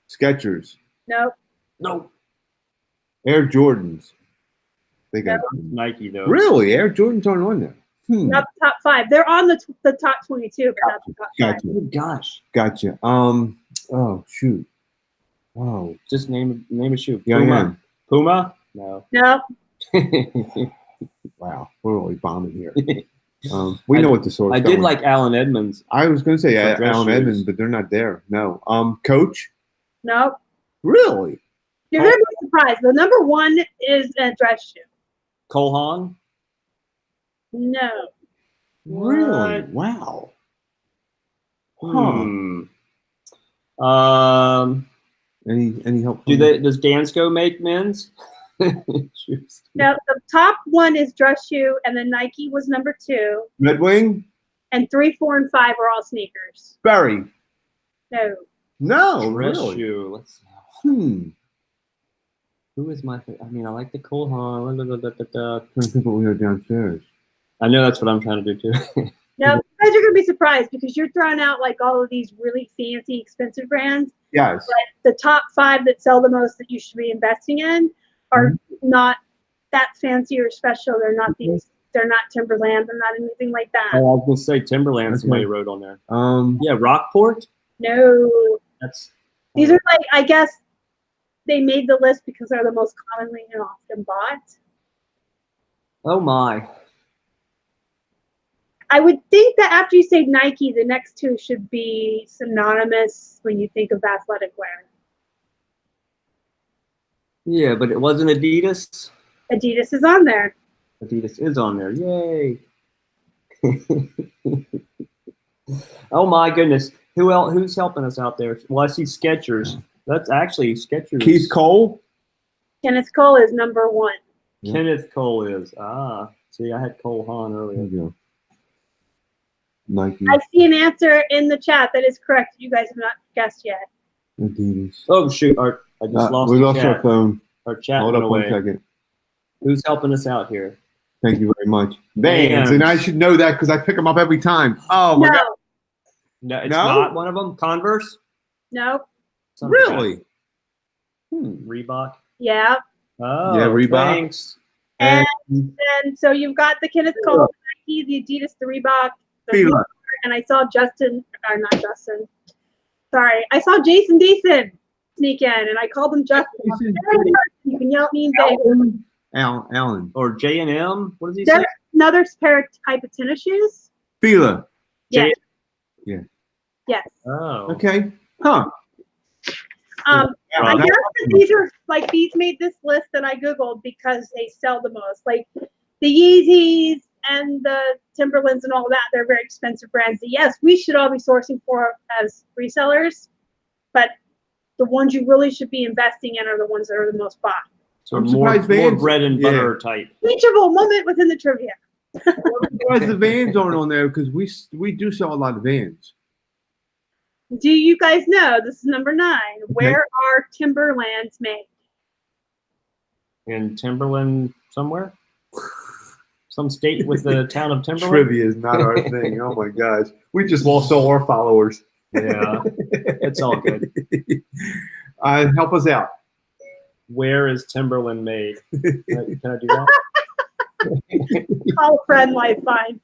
Skechers. Nope. No. Air Jordans. They got Nike though. Really? Air Jordans aren't on there. Not the top 5. They're on the top 22, but not the top 5. Gotcha. Oh gosh. Gotcha. Oh shoot. Wow. Just name a shoe. Yeah, Puma. Puma? No. No. Wow. We're really bombing here. We know what the source. I did like Alan Edmonds. I was going to say dress Alan shoes. Edmonds, but they're not there. No. Coach. Nope. Really? You're going to be surprised. The number 1 is a dress shoe. Cole Haan? No. Really? Wow. Any help? Does Dansko make men's shoes? No, the top 1 is dress shoe, and then Nike was number 2, Red Wing? and 3, 4, and 5 are all sneakers. Berry? No. No, Dress really. shoe. Let's. Who is my favorite? I mean, I like the Cole Haan. Trying to think what we have downstairs. I know that's what I'm trying to do too. No, you guys are going to be surprised because you're throwing out like all of these really fancy, expensive brands. Yes. But the top 5 that sell the most that you should be investing in are not that fancy or special. They're not these. They're not Timberland. They're not anything like that. Oh, I was gonna say Timberland. Okay. Somebody wrote on there. Yeah. Rockport. No. That's. These are like, I guess they made the list because they're the most commonly and often bought. Oh my. I would think that after you say Nike, the next 2 should be synonymous when you think of athletic wear. Yeah, but it wasn't Adidas. Adidas is on there. Adidas is on there. Yay. Oh my goodness. Who else? Who's helping us out there? Well, I see Skechers. That's actually Skechers. Keith Cole? Kenneth Cole is number 1. Yeah. Kenneth Cole is. See, I had Cole Haan There earlier. you go. Nike. I see an answer in the chat that is correct. You guys have not guessed yet. Adidas. Oh shoot! I just lost we the lost chat. our phone. Our chat Hold went up away. 1 second. Who's helping us out here? Thank you very much. Vans, Vans. and I should know that because I pick them up every time. Oh my god! No, it's No? not one of them. Converse. No. Something Really? like Reebok. Yeah. Oh, Yeah, Reebok. Thanks. And so you've got the Kenneth Cole, the Nike, the Adidas, the Reebok, the Fila. and I saw not Justin. Sorry, I saw Jason Deason sneak in, and I called him Justin. You can yell at me and say, Allen. Or J&M. What does he there's say? another type of tennis shoes. Fila. Yes. Yeah. Yes. Oh. Okay. Huh. I Right. guess that these are like these made this list that I googled because they sell the most. Like the Yeezys and the Timberlands and all that, they're very expensive brands that yes, we should all be sourcing for as resellers, but the ones you really should be investing in are the ones that are the most bought. So I'm more surprised Vans- bread and yeah. butter type. Teachable moment within the trivia. I'm surprised the Vans aren't on there because we do sell a lot of Vans. Do you guys know, this is number 9, where are Timberlands made? In Timberland somewhere? Some state with the town of Timberland? Trivia is not our thing. Oh my gosh. We just lost all our followers. Yeah. It's all good. Help us out. Where is Timberland made? Can I do that? Call a friend, life fine.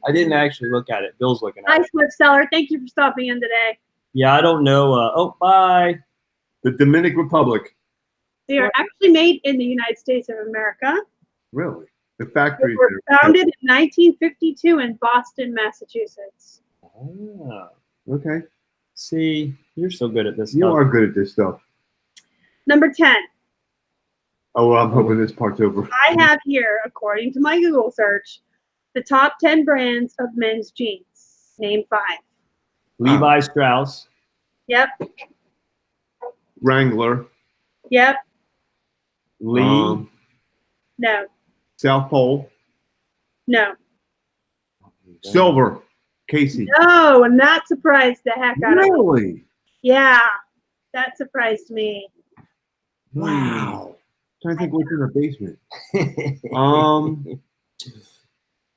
I didn't actually look at it. Bill's looking at Hi, it. Flip Seller. Thank you for stopping in today. Yeah, I don't know. Oh, bye. The Dominican Republic. They are actually made in the United States of America. Really? The They factory. were founded in 1952 in Boston, Massachusetts. Ah, Okay. see, you're so good at this You stuff. are good at this stuff. Number 10. Oh, well, I'm hoping this part's over. I have here, according to my Google search, the top 10 brands of men's jeans. Name 5. Levi Strauss. Yep. Wrangler. Yep. Lee. No. South Pole. No. Silver. Casey. No, and that surprised the heck out of me. Really? Yeah. That surprised me. Wow. Trying to think what's in the basement.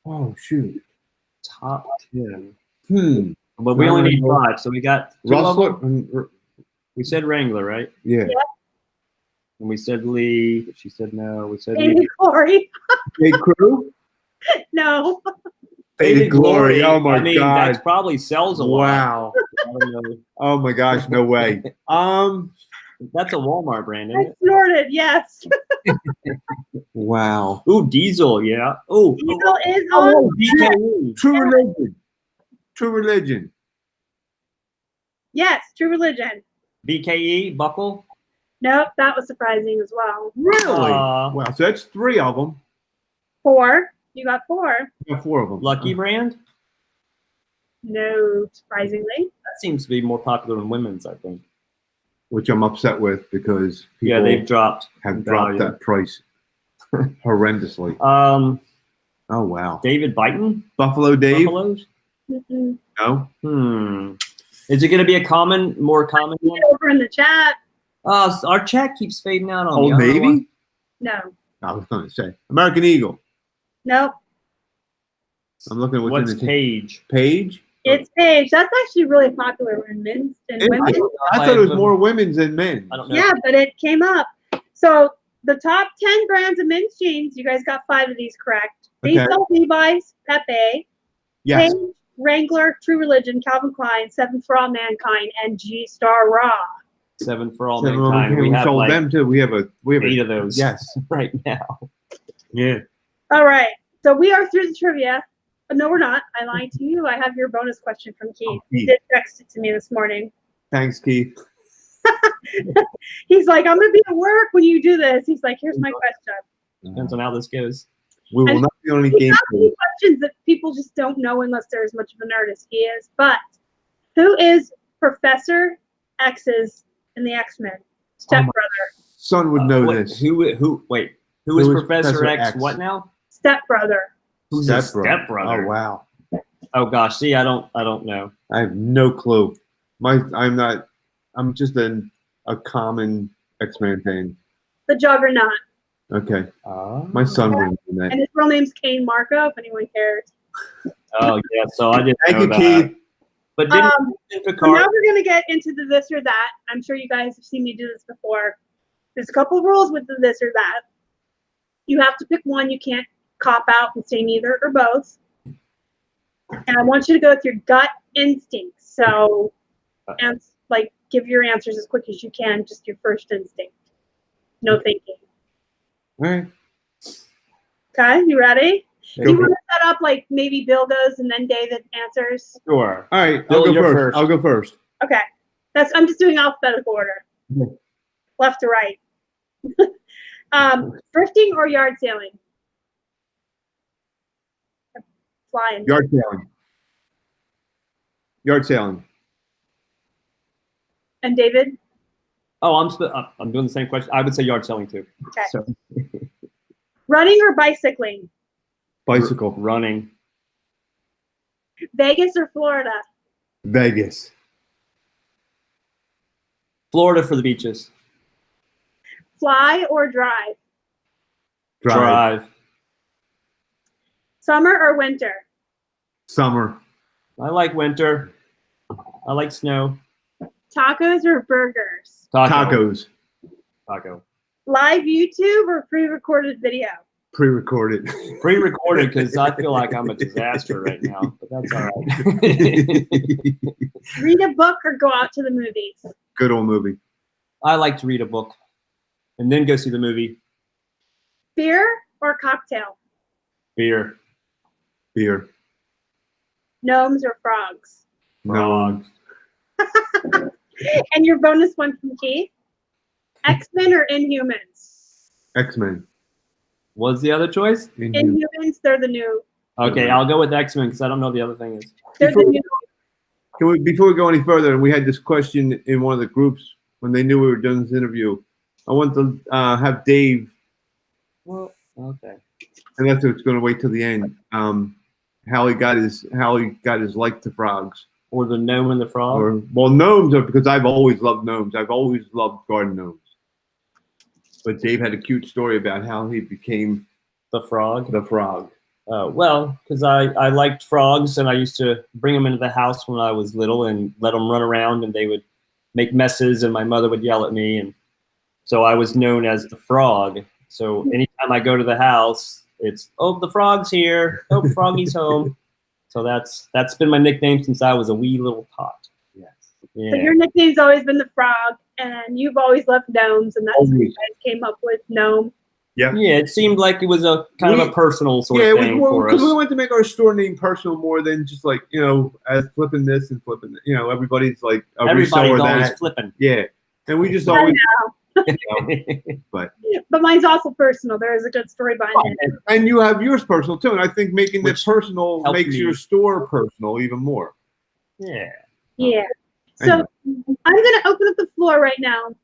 Oh shoot. Top 10. But But we only need 5, so we got 2 of them. Rustler. We said Wrangler, right? Yeah. And we said Lee, but she said no. We said Baby Lee. Glory. Big Crew. No. Faded Glory. Oh my I mean, god. that probably sells a lot. Wow. I don't know. Oh my gosh. No way. That's a Walmart brand, isn't I it? snorted, yes. Wow. Ooh, Diesel, yeah. Ooh. Diesel is on. BKE. True Religion. True Religion. Yes, True Religion. BKE, Buckle. Nope, that was surprising as well. Really? Aw. Wow. So that's 3 of them. 4. You got 4. I got 4 of them. Lucky brand? No, surprisingly. That seems to be more popular in women's, I think. Which I'm upset with because people Yeah, they've dropped. have in dropped value. that price horrendously. Oh wow. David Byton? Buffalo Dave? Buffaloes? Mm-mm. No. Is it going to be more common one? Over in the chat. Our chat keeps fading out on Old me. I don't know why. Navy? No. I was going to say American Eagle. Nope. I'm looking at What's what's in the Page? Page. It's Paige. That's actually really popular in men's and Is women's. it? I thought it was more women's than men. I don't know. Yeah, but it came up. So the top 10 brands of men's jeans, you guys got 5 of these correct. Okay. Diesel, Levi's, Pepe, Yes. Page, Wrangler, True Religion, Calvin Klein, 7 for All Mankind, and G-Star Raw. 7 for All Seven Mankind. Mankind. We have sold like them too. We have 8 of those Yes. right now. Yeah. All right. So we are through the trivia. No, we're not. I lied to you. I have your bonus question from Keith. Oh, He Keith. did text it to me this morning. Thanks, Keith. He's like, I'm going to be at work when you do this. He's like, here's my question. Depends on how this goes. We will not be on any He's game asking me questions that people just don't know unless they're as much of a nerd as he is. But who is Professor X's in the X-Men? Stepbrother. son would know wait, this. Who is Professor X? What now? Stepbrother. Who's a stepbrother? Oh wow. Oh gosh, see, I don't know. I have no clue. I'm just a common X-Men fan. The Juggernaut. Okay. My son would know that. And his real name's Kane Marco, if anyone cares. Oh yeah, so I didn't Thank know you, that. Keith. But So Picard? now we're gonna get into the this or that. I'm sure you guys have seen me do this before. There's a couple of rules with the this or that. You have to pick one. You can't cop out and say neither or both. And I want you to go with your gut instincts. So, and like give your answers as quick as you can, just your first instinct. No thinking. All right. Okay, you ready? Go Do you for want it. to set up like maybe Bill goes and then David answers? Sure. All right. Bill, I'll go you're first. first. I'll go first. Okay. I'm just doing alphabetical order. Okay. Left to right. Thrifting or yard sailing? Flying. Yard sailing. Yard sailing. And David? Oh, I'm doing the same question. I would say yard selling too. Okay. So, Running or bicycling? Bicycle. running. Vegas or Florida? Vegas. Florida for the beaches. Fly or drive? Drive. Summer or winter? Summer. I like winter. I like snow. Tacos or burgers? Tacos. Taco. Live YouTube or pre-recorded video? Pre-recorded. Pre-recorded because I feel like I'm a disaster right now, but that's all right. Read a book or go out to the movies? Good old movie. I like to read a book and then go see the movie. Beer or cocktail? Beer. Beer. Gnomes or frogs? No. Frogs. And your bonus one from Keith? X-Men or Inhumans? X-Men. What's the other choice? Inhumans, they're the new. Okay, I'll go with X-Men because I don't know the other thing is. They're the new. Before we go any further, and we had this question in one of the groups when they knew we were doing this interview. I want to have Dave, Well, okay. and that's what's going to wait till the end. How he got his like to frogs, Or the gnome and the frog. or well, gnomes are because I've always loved gnomes. I've always loved garden gnomes. But Dave had a cute story about how he became the frog. the frog. Well, because I liked frogs and I used to bring them into the house when I was little and let them run around and they would make messes and my mother would yell at me. And so I was known as the frog. So anytime I go to the house, it's, oh, the frog's here. Oh, Froggy's home. So that's been my nickname since I was a wee little tot. Yes. Yeah. So your nickname's always been the frog, and you've always loved gnomes, and that's what you guys came up with, gnome. Yeah. Yeah, it seemed like it was a kind of a personal sort of thing for us. Because we wanted to make our store name personal more than just like, as flipping this and flipping that. Everybody's like a Everybody's reseller always that. flipping. Yeah. And we just I always, know. but But mine's also personal. There is a good story behind it. and you have yours personal too. And I think making it Which personal helped makes me. your store personal even more. Yeah. Yeah. So I'm going to open up the floor right now.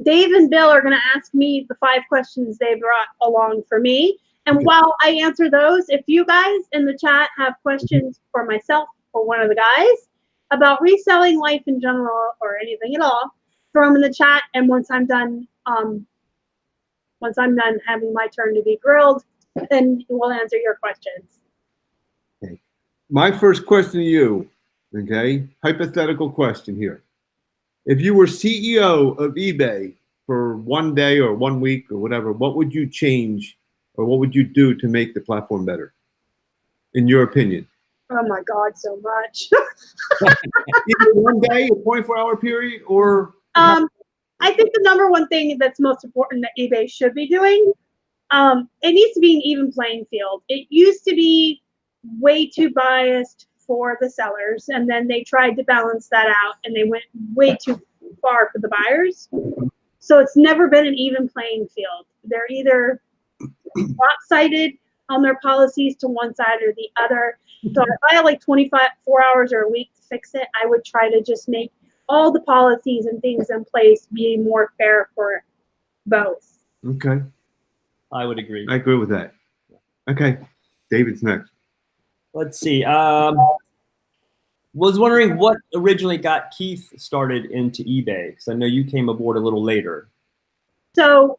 Dave and Bill are going to ask me the 5 questions they brought along for me. And Okay. while I answer those, if you guys in the chat have questions for myself or one of the guys about reselling life in general or anything at all, throw them in the chat. And once I'm done having my turn to be grilled, then we'll answer your questions. My first question to you, okay, hypothetical question here. If you were CEO of eBay for one day or 1 week or whatever, what would you change or what would you do to make the platform better, in your opinion? Oh my God, so much. Either one day, a 24-hour period, or I think the number one thing that's most important that eBay should be doing, it needs to be an even playing field. It used to be way too biased for the sellers, and then they tried to balance that out, and they went way too far for the buyers. So it's never been an even playing field. They're either lopsided on their policies to one side or the other. So if I had like 4 hours or a week to fix it, I would try to just make all the policies and things in place be more fair for both. Okay. I would agree. I agree with that. Okay. David's next. Let's see. Was wondering what originally got Keith started into eBay, because I know you came aboard a little later. So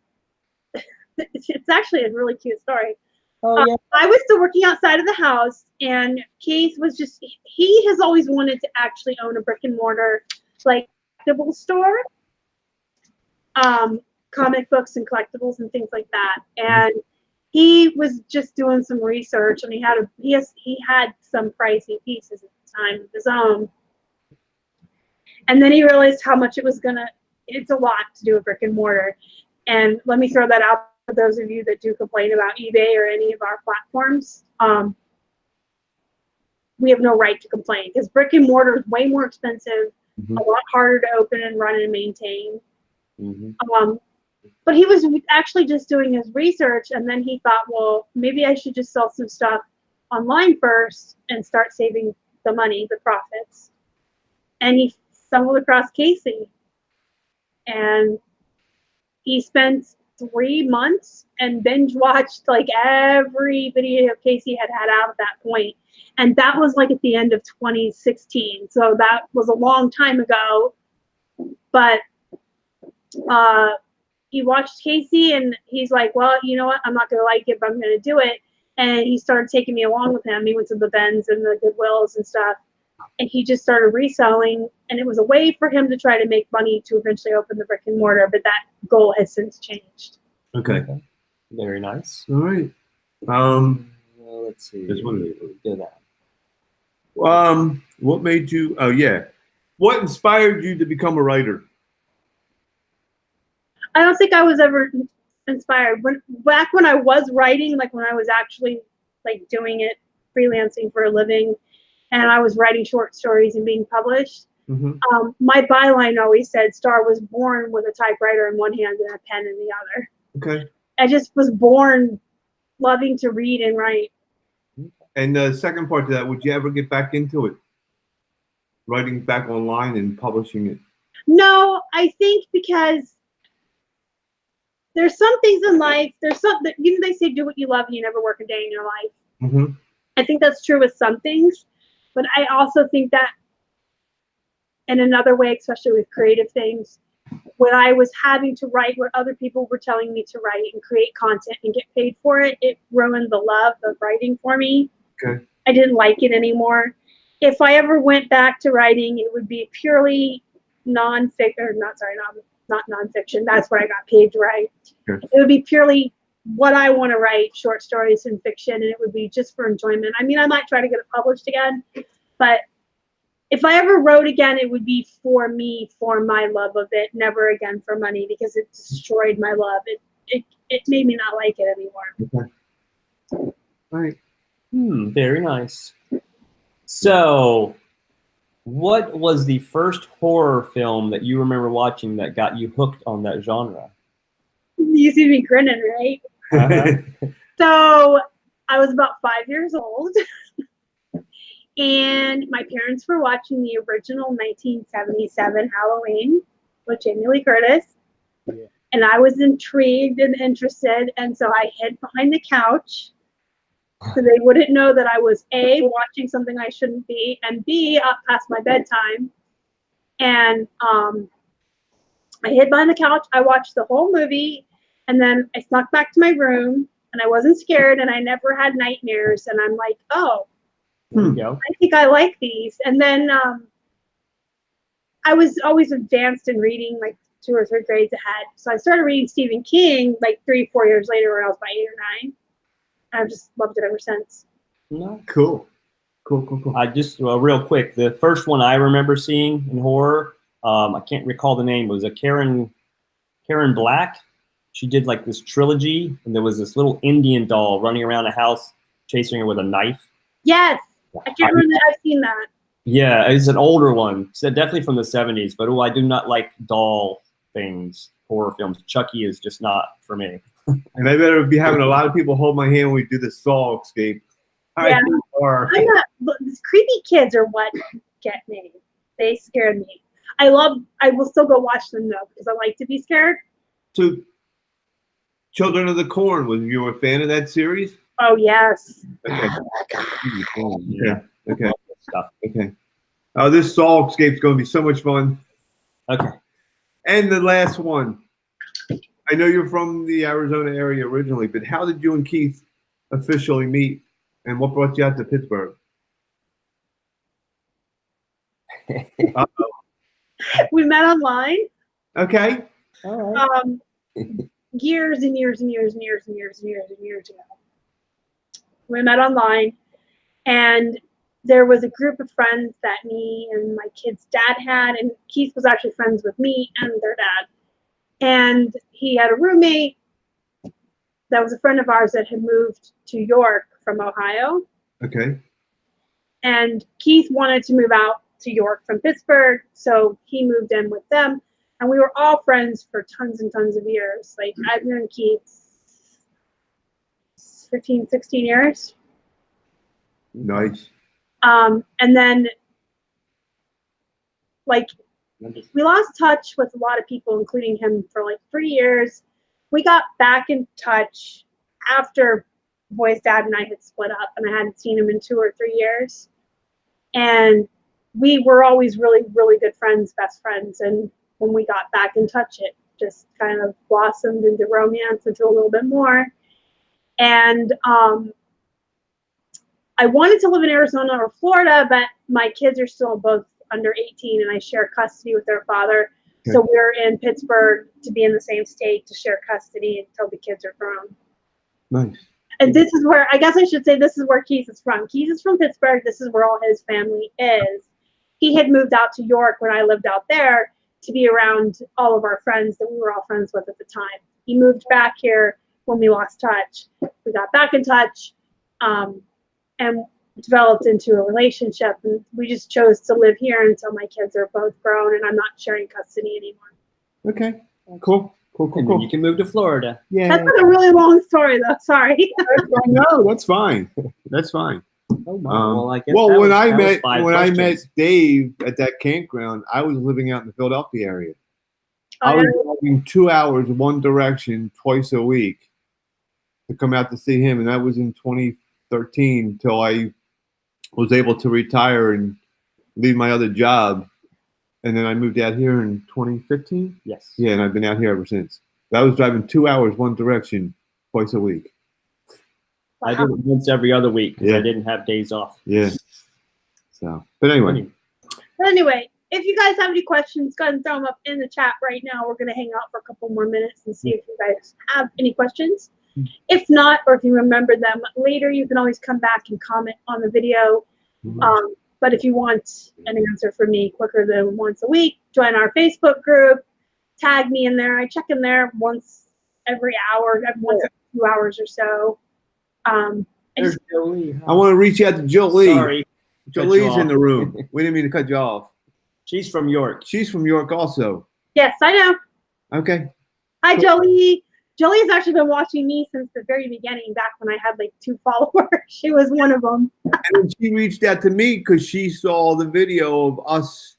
it's actually a really cute story. Oh, yeah. I was still working outside of the house, and Keith was just, he has always wanted to actually own a brick and mortar, like, collectible store, comic books and collectibles and things like that. And he was just doing some research, and he had some pricey pieces at the time of his own. And then he realized how much it's a lot to do a brick and mortar. And let me throw that out for those of you that do complain about eBay or any of our platforms. We have no right to complain, because brick and mortar is way more expensive, a lot harder to open and run and maintain. But he was actually just doing his research, and then he thought, well, maybe I should just sell some stuff online first and start saving the money, the profits. And he stumbled across Casey, and he spent 3 months and binge watched like every video Casey had out at that point. And that was like at the end of 2016. So that was a long time ago. But he watched Casey, and he's like, well, you know what? I'm not going to like it, but I'm going to do it. And he started taking me along with him. He went to the Benz and the Goodwills and stuff. And he just started reselling. And it was a way for him to try to make money to eventually open the brick and mortar. But that goal has since changed. Okay. Very nice. All right. Let's see. This one. Do that. What made you? Oh yeah. What inspired you to become a writer? I don't think I was ever inspired. Back when I was writing, like when I was actually like doing it, freelancing for a living, and I was writing short stories and being published, my byline always said Star was born with a typewriter in one hand and a pen in the other. Okay. I just was born loving to read and write. And the second part to that, would you ever get back into it? Writing back online and publishing it? No, I think because there's some things in life, there's something, you know, they say do what you love and you never work a day in your life. I think that's true with some things, but I also think that in another way, especially with creative things, when I was having to write what other people were telling me to write and create content and get paid for it, it ruined the love of writing for me. Okay. I didn't like it anymore. If I ever went back to writing, it would be purely not nonfiction. That's what I got paid to write. Sure. It would be purely what I want to write, short stories and fiction, and it would be just for enjoyment. I mean, I might try to get it published again, but if I ever wrote again, it would be for me, for my love of it, never again for money, because it destroyed my love. It made me not like it anymore. Okay. All right. Very nice. So, what was the first horror film that you remember watching that got you hooked on that genre? You see me grinning, right? So, I was about 5 years old, and my parents were watching the original 1977 Halloween with Jamie Lee Curtis. Yeah. And I was intrigued and interested, and so I hid behind the couch so they wouldn't know that I was A, watching something I shouldn't be, and B, up past my bedtime. And I hid behind the couch. I watched the whole movie, and then I snuck back to my room, and I wasn't scared, and I never had nightmares. And I'm like, oh, I think I like these. And then I was always advanced in reading, like 2 or 3 grades ahead. So I started reading Stephen King like 3 or 4 years later when I was about 8 or 9. I've just loved it ever since. Cool. I just real quick, the first one I remember seeing in horror, I can't recall the name. It was a Karen Black. She did like this trilogy, and there was this little Indian doll running around a house chasing her with a knife. Yes, I can't remember that I've seen that. Yeah, it's an older one. So definitely from the 70s. But I do not like doll things, horror films. Chucky is just not for me. And I better be having a lot of people hold my hand when we do the Saw escape. Yeah. These creepy kids are what get me. They scared me. I will still go watch them though, because I like to be scared. So Children of the Corn. Was you a fan of that series? Oh yes. Okay. Yeah. Okay. Stuff. Okay. This Sawscape's going to be so much fun. Okay. And the last one. I know you're from the Arizona area originally, but how did you and Keith officially meet, and what brought you out to Pittsburgh? We met online. Okay. All right. Years and years and years and years and years and years and years ago. We met online, and there was a group of friends that me and my kid's dad had, and Keith was actually friends with me and their dad. And he had a roommate that was a friend of ours that had moved to York from Ohio. Okay. And Keith wanted to move out to York from Pittsburgh, so he moved in with them. And we were all friends for tons and tons of years. Like, I've known Keith 15, 16 years. Nice. And then, like, we lost touch with a lot of people, including him, for like 3 years. We got back in touch after Boy's dad and I had split up, and I hadn't seen him in 2 or 3 years. And we were always really, really good friends, best friends. And when we got back in touch, it just kind of blossomed into romance, into a little bit more. And I wanted to live in Arizona or Florida, but my kids are still both under 18, and I share custody with their father. Okay. So we're in Pittsburgh to be in the same state to share custody until the kids are grown. Nice. And this is where, I guess I should say, this is where Keith is from. Keith is from Pittsburgh. This is where all his family is. He had moved out to York when I lived out there to be around all of our friends that we were all friends with at the time. He moved back here when we lost touch. We got back in touch and developed into a relationship. And we just chose to live here until my kids are both grown and I'm not sharing custody anymore. Okay. Cool. And then you can move to Florida. Yeah. That's not a really long story, though. Sorry. No, that's fine. That's fine. Oh, well, I guess when I met Dave at that campground, I was living out in the Philadelphia area. I was driving 2 hours one direction twice a week to come out to see him, and that was in 2013 till I was able to retire and leave my other job. And then I moved out here in 2015. Yes. Yeah, and I've been out here ever since. I was driving 2 hours one direction twice a week. I did it once every other week because Yeah. I didn't have days off. Yeah. So, but anyway. But anyway, if you guys have any questions, go ahead and throw them up in the chat right now. We're going to hang out for a couple more minutes and see if you guys have any questions. If not, or if you remember them later, you can always come back and comment on the video. But if you want an answer from me quicker than once a week, join our Facebook group, tag me in there. I check in there once every hour, once every 2 hours or so. There's Joli. I want to reach out to Joli. Sorry. Joli's in the room. We didn't mean to cut you off. She's from York. She's from York also. Yes, I know. Okay. Hi, Joli. Joli has actually been watching me since the very beginning, back when I had like 2 followers. She was one of them. And then she reached out to me because she saw the video of us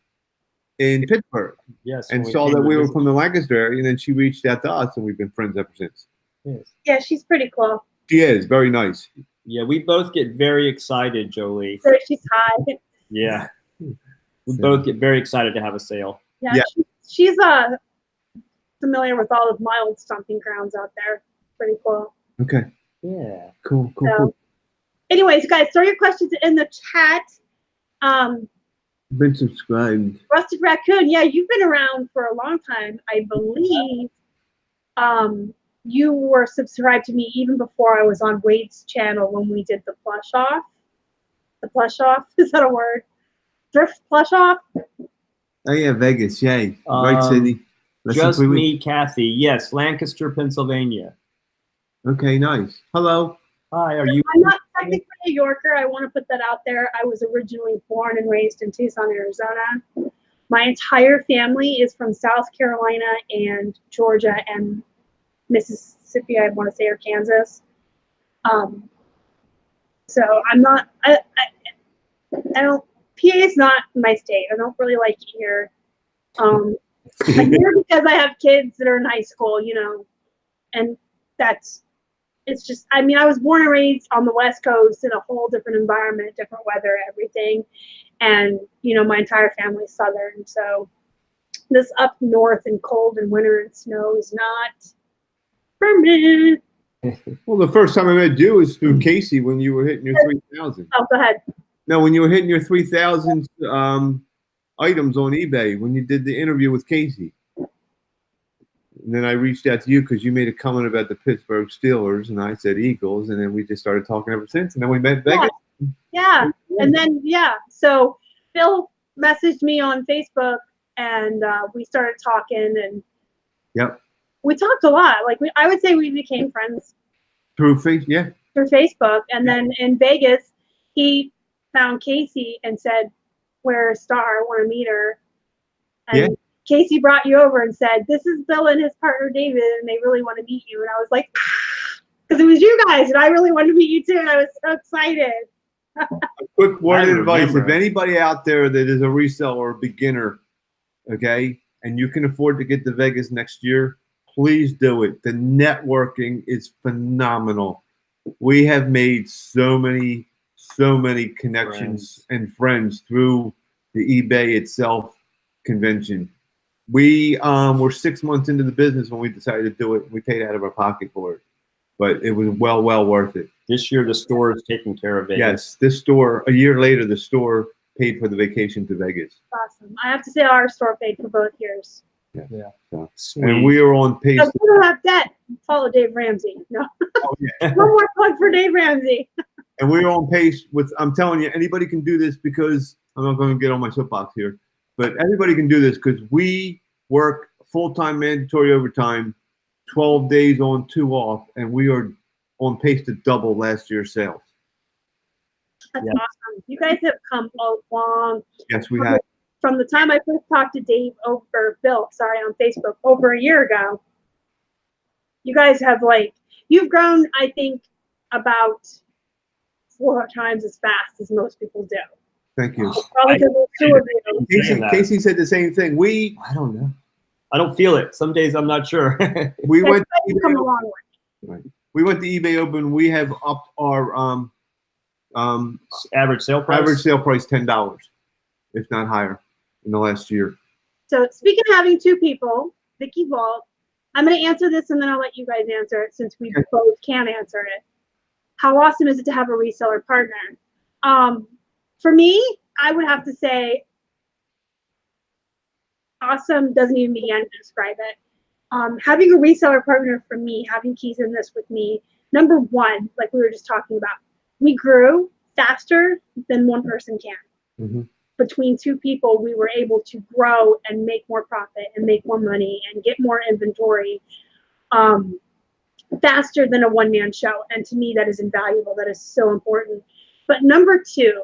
in Pittsburgh. Yes. And saw that we were from the Lancaster area, and then she reached out to us, and we've been friends ever since. Yes. Yeah, she's pretty cool. She is very nice. Yeah, we both get very excited, Joli. So she's high. Yeah. We both get very excited to have a sale. Yeah. She's familiar with all of my old stomping grounds out there. Pretty cool. Okay. Yeah. Cool. So, anyways, guys, throw your questions in the chat. Been subscribed. Rusted Raccoon, yeah, you've been around for a long time. I believe you were subscribed to me even before I was on Wade's channel when we did the plush off. The plush off, is that a word? Thrift plush off? Oh yeah, Vegas, yay. Right city. Just me, Kathy. Yes, Lancaster, Pennsylvania. Okay, nice. Hello. Hi, are you? I'm not technically a Yorker. I want to put that out there. I was originally born and raised in Tucson, Arizona. My entire family is from South Carolina and Georgia and Mississippi, I want to say, or Kansas. So I'm not, I don't, PA is not my state. I don't really like it here. I'm here because I have kids that are in high school, you know, and it's just, I mean, I was born and raised on the West Coast in a whole different environment, different weather, everything. And, you know, my entire family's Southern. So this up north and cold and winter and snow is not permanent. Well, the first time I met you was through Casey when you were hitting your 3,000. Oh, go ahead. No, when you were hitting your 3,000 items on eBay, when you did the interview with Casey. And then I reached out to you because you made a comment about the Pittsburgh Steelers, and I said Eagles, and then we just started talking ever since. And then we met in Vegas. Yeah. And then, so Phil messaged me on Facebook, and we started talking, and yep, we talked a lot. Like, I would say we became friends through Facebook. And then in Vegas, he found Casey and said, "Where's Star? I want to meet her." And Casey brought you over and said, "This is Bill and his partner David, and they really want to meet you." And I was like, because it was you guys, and I really wanted to meet you too, and I was so excited. A quick word of advice: if anybody out there that is a reseller or beginner, okay, and you can afford to get to Vegas next year, please do it. The networking is phenomenal. We have made so many connections and friends through the eBay itself convention. We were 6 months into the business when we decided to do it. We paid out of our pocket for it, but it was well worth it. This year, the store is taking care of Vegas. Yes, this store, a year later, the store paid for the vacation to Vegas. Awesome. I have to say our store paid for both years. Yeah. So, and we are on pace. So if you don't have debt, follow Dave Ramsey. No. Oh, yeah. One more plug for Dave Ramsey. And we're on pace with, I'm telling you, anybody can do this because, I'm not going to get on my soapbox here, but everybody can do this because we work full-time mandatory overtime, 12 days on, 2 off, and we are on pace to double last year's sales. That's awesome. You guys have come a long. Yes, we have. From the time I first talked to Bill, on Facebook over a year ago, you guys have you've grown, I think, about 4 times as fast as most people do. Thank you. Probably because there's 2 of you. Casey said the same thing. I don't know. I don't feel it. Some days I'm not sure. We went come a long way. Right. We went to eBay Open. We have upped our average sale price. Average sale price $10, if not higher, in the last year. So speaking of having 2 people, Vicky Vault, I'm going to answer this and then I'll let you guys answer it since we both can answer it. How awesome is it to have a reseller partner? For me, I would have to say awesome doesn't even begin to describe it. Having a reseller partner for me, having Keys in this with me, number one, like we were just talking about, we grew faster than one person can. Mm-hmm. Between 2 people, we were able to grow and make more profit and make more money and get more inventory faster than a one-man show. And to me, that is invaluable. That is so important. But number 2,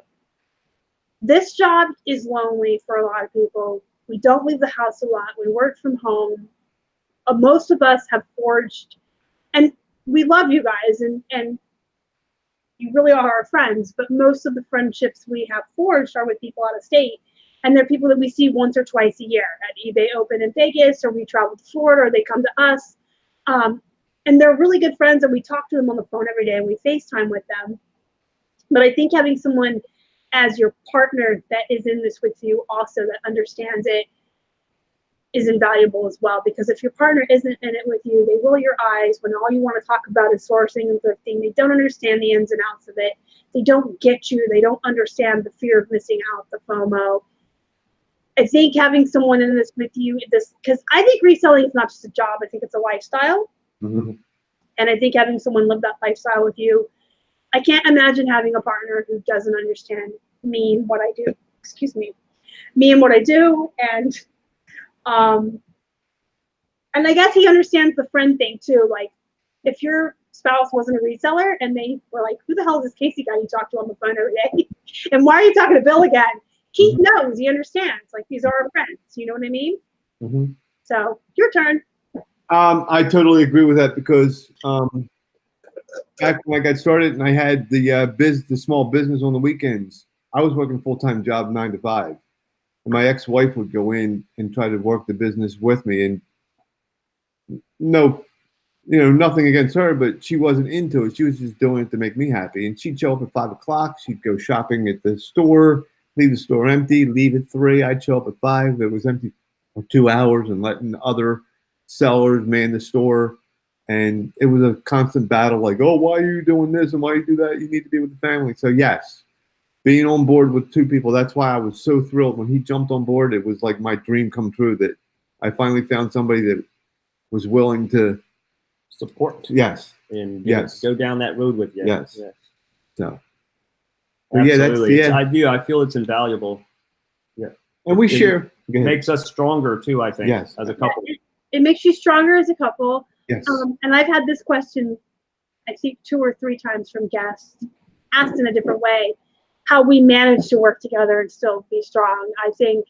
this job is lonely for a lot of people. We don't leave the house a lot. We work from home. Most of us have forged, and we love you guys, and you really are our friends, but most of the friendships we have forged are with people out of state, and they're people that we see once or twice a year at eBay Open in Vegas, or we travel to Florida, or they come to us, and they're really good friends, and we talk to them on the phone every day, and we FaceTime with them. But I think having someone as your partner that is in this with you also, that understands it, is invaluable as well, because if your partner isn't in it with you, they roll your eyes when all you want to talk about is sourcing and thrifting. They don't understand the ins and outs of it. They don't get you. They don't understand the fear of missing out, the FOMO. I think having someone in this with you, because I think reselling is not just a job. I think it's a lifestyle. Mm-hmm. And I think having someone live that lifestyle with you, I can't imagine having a partner who doesn't understand me and what I do. Me and what I do, and I guess he understands the friend thing too. Like, if your spouse wasn't a reseller and they were like, "Who the hell is this Casey guy you talk to on the phone every day? And why are you talking to Bill again?" Keith knows. He understands. Like, these are our friends. You know what I mean? Mm-hmm. So, your turn. I totally agree with that because back when I got started and I had the small business on the weekends, I was working a full-time job 9 to 5. And my ex-wife would go in and try to work the business with me, and no you know, nothing against her, but she wasn't into it. She was just doing it to make me happy. And she'd show up at 5 o'clock. She'd go shopping at the store, leave the store empty, leave at 3. I'd show up at 5. It was empty for 2 hours and letting other sellers man the store. And it was a constant battle like, oh, why are you doing this? And why you do that? You need to be with the family. So, yes, being on board with 2 people, that's why I was so thrilled. When he jumped on board, it was like my dream come true that I finally found somebody that was willing to support. Yes. And yes. Go down that road with you. Yes. Yes. So, absolutely. Yeah, I do. I feel it's invaluable. Yeah. And we share. It makes us stronger too, I think, yes. as a couple. It makes you stronger as a couple. Yes. And I've had this question, I think 2 or 3 times from guests, asked in a different way, how we manage to work together and still be strong. I think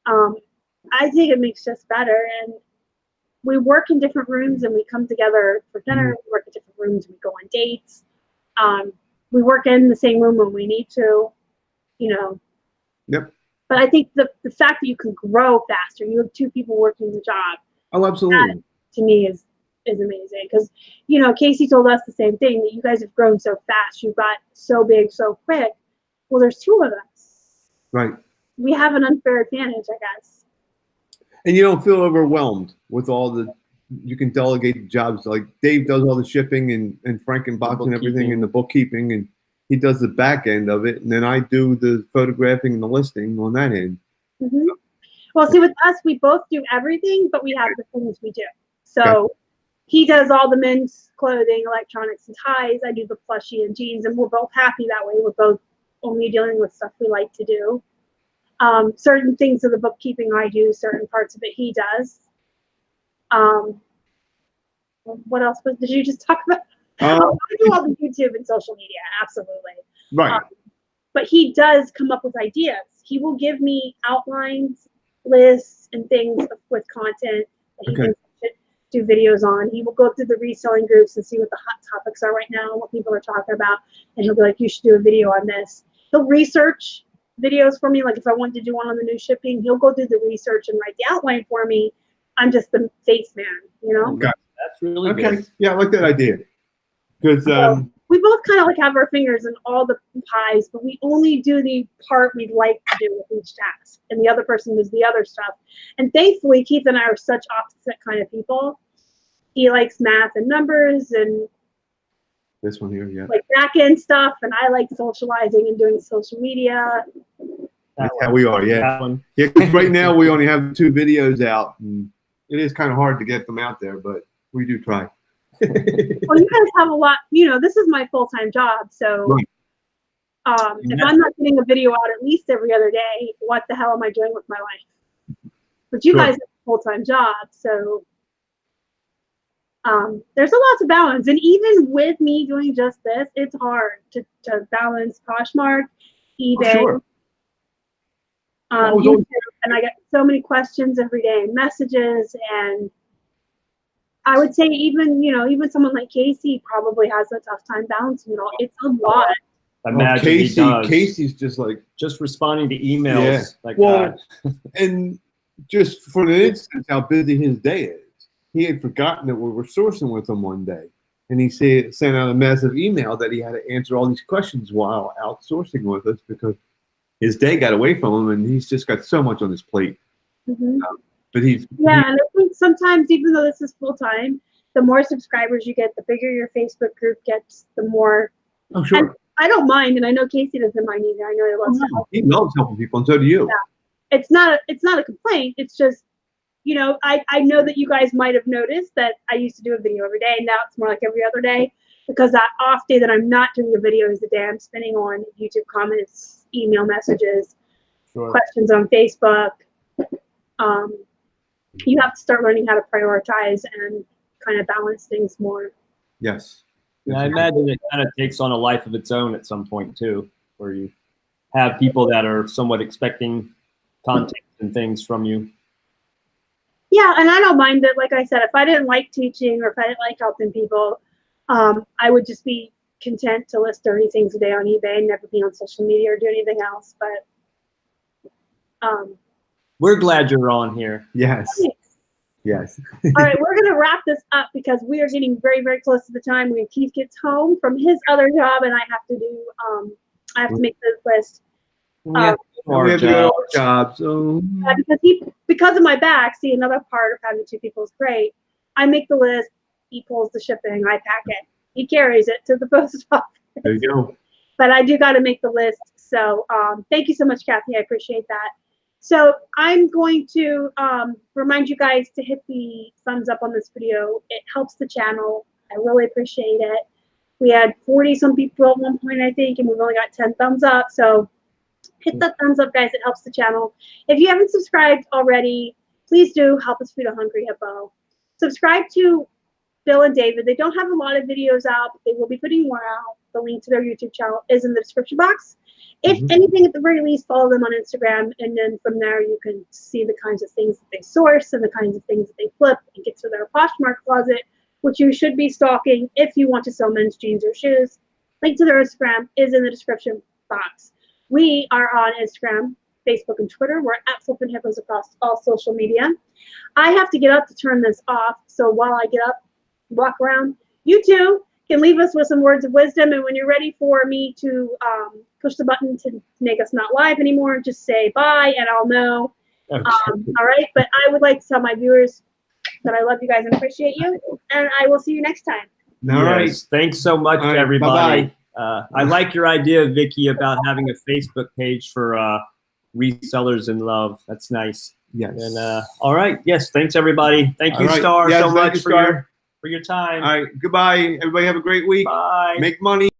it makes us better. And we work in different rooms and we come together for dinner. We work in different rooms. We go on dates. We work in the same room when we need to, you know. Yep. But I think the fact that you can grow faster, you have 2 people working the job. Oh, absolutely. That, to me, is amazing. Because, you know, Casey told us the same thing, that you guys have grown so fast. You got so big so quick. Well, there's 2 of us. Right. We have an unfair advantage, I guess. And you don't feel overwhelmed with all the, you can delegate jobs. Like Dave does all the shipping and Frank and Box and everything and the bookkeeping, and he does the back end of it. And then I do the photographing and the listing on that end. Mm-hmm. Well, see, with us, we both do everything, but we have the things we do. So he does all the men's clothing, electronics, and ties. I do the plushie and jeans, and we're both happy that way. We're both only dealing with stuff we like to do. Certain things of the bookkeeping I do, certain parts of it he does. What else did you just talk about? I do all the YouTube and social media, absolutely. Right. But he does come up with ideas. He will give me outlines, lists, and things with content that he thinks I should do videos on. He will go through the reselling groups and see what the hot topics are right now, what people are talking about, and he'll be like, you should do a video on this. He'll research videos for me. Like if I wanted to do one on the new shipping, he'll go do the research and write the outline for me. I'm just the face man, you know? Okay. That's really good. Yeah, I like that idea. Because we both kind of like have our fingers in all the pies, but we only do the part we'd like to do with each task, and the other person does the other stuff. And thankfully, Keith and I are such opposite kind of people. He likes math and numbers and this one here, yeah, like back end stuff, and I like socializing and doing social media. That's how we are, yeah. Yeah, 'cause right now we only have 2 videos out, and it is kind of hard to get them out there, but we do try. Well, you guys have a lot, you know, this is my full-time job, so if I'm not getting a video out at least every other day, what the hell am I doing with my life? But you guys have a full-time job, so there's a lot to balance. And even with me doing just this, it's hard to balance Poshmark, eBay, YouTube, and I get so many questions every day, messages, and I would say even someone like Casey probably has a tough time balancing it all. It's a lot. Imagine Casey's just responding to emails. Yeah. Like well, and just for an instance, how busy his day is. He had forgotten that we were sourcing with him one day, and he sent out a massive email that he had to answer all these questions while outsourcing with us because his day got away from him, and he's just got so much on his plate. Mm-hmm. But and I think sometimes, even though this is full time, the more subscribers you get, the bigger your Facebook group gets, the more. Oh, sure. And I don't mind, and I know Casey doesn't mind either. I know he loves to help. He loves helping people, and so do you. Yeah. It's not a complaint. It's just, I know that you guys might have noticed that I used to do a video every day, and now it's more like every other day, because that off day that I'm not doing a video is the day I'm spending on YouTube comments, email messages, questions on Facebook. You have to start learning how to prioritize and kind of balance things more. Yes. Yeah, I imagine it kind of takes on a life of its own at some point too, where you have people that are somewhat expecting content and things from you. Yeah, and I don't mind it. Like I said, if I didn't like teaching or if I didn't like helping people, I would just be content to list 30 things a day on eBay and never be on social media or do anything else. But we're glad you're on here. Yes. Yes. All right, we're going to wrap this up because we are getting very, very close to the time when Keith gets home from his other job, and I have to do, I have to make the list. We have to do our job. So Because of my back, see, another part of having two people is great. I make the list, he pulls the shipping, I pack it, he carries it to the post office. there you go. But I do got to make the list. So thank you so much, Kathy. I appreciate that. So I'm going to remind you guys to hit the thumbs up on this video. It helps the channel. I really appreciate it. We had 40-some people at one point, I think, and we've only got 10 thumbs up. So hit the thumbs up, guys. It helps the channel. If you haven't subscribed already, please do help us feed a hungry hippo. Subscribe to Bill and David. They don't have a lot of videos out, but they will be putting more out. The link to their YouTube channel is in the description box. If anything, at the very least, follow them on Instagram, and then from there you can see the kinds of things that they source and the kinds of things that they flip and get to their Poshmark closet, which you should be stalking if you want to sell men's jeans or shoes. Link to their Instagram is in the description box. We are on Instagram, Facebook, and Twitter. We're at Flippin' Hippos across all social media. I have to get up to turn this off, so while I get up, walk around, you two can leave us with some words of wisdom, and when you're ready for me to push the button to make us not live anymore, just say bye, and I'll know. Okay. All right, but I would like to tell my viewers that I love you guys and appreciate you, and I will see you next time. All right. Thanks so much, All right, everybody. bye-bye. I like your idea, Vicky, about having a Facebook page for resellers in love. That's nice. Yes. And all right, yes, thanks everybody. Thank you, All right. Star, Yes, so thank much you, for Star. your time. All right. Goodbye. Everybody have a great week. Bye. Make money.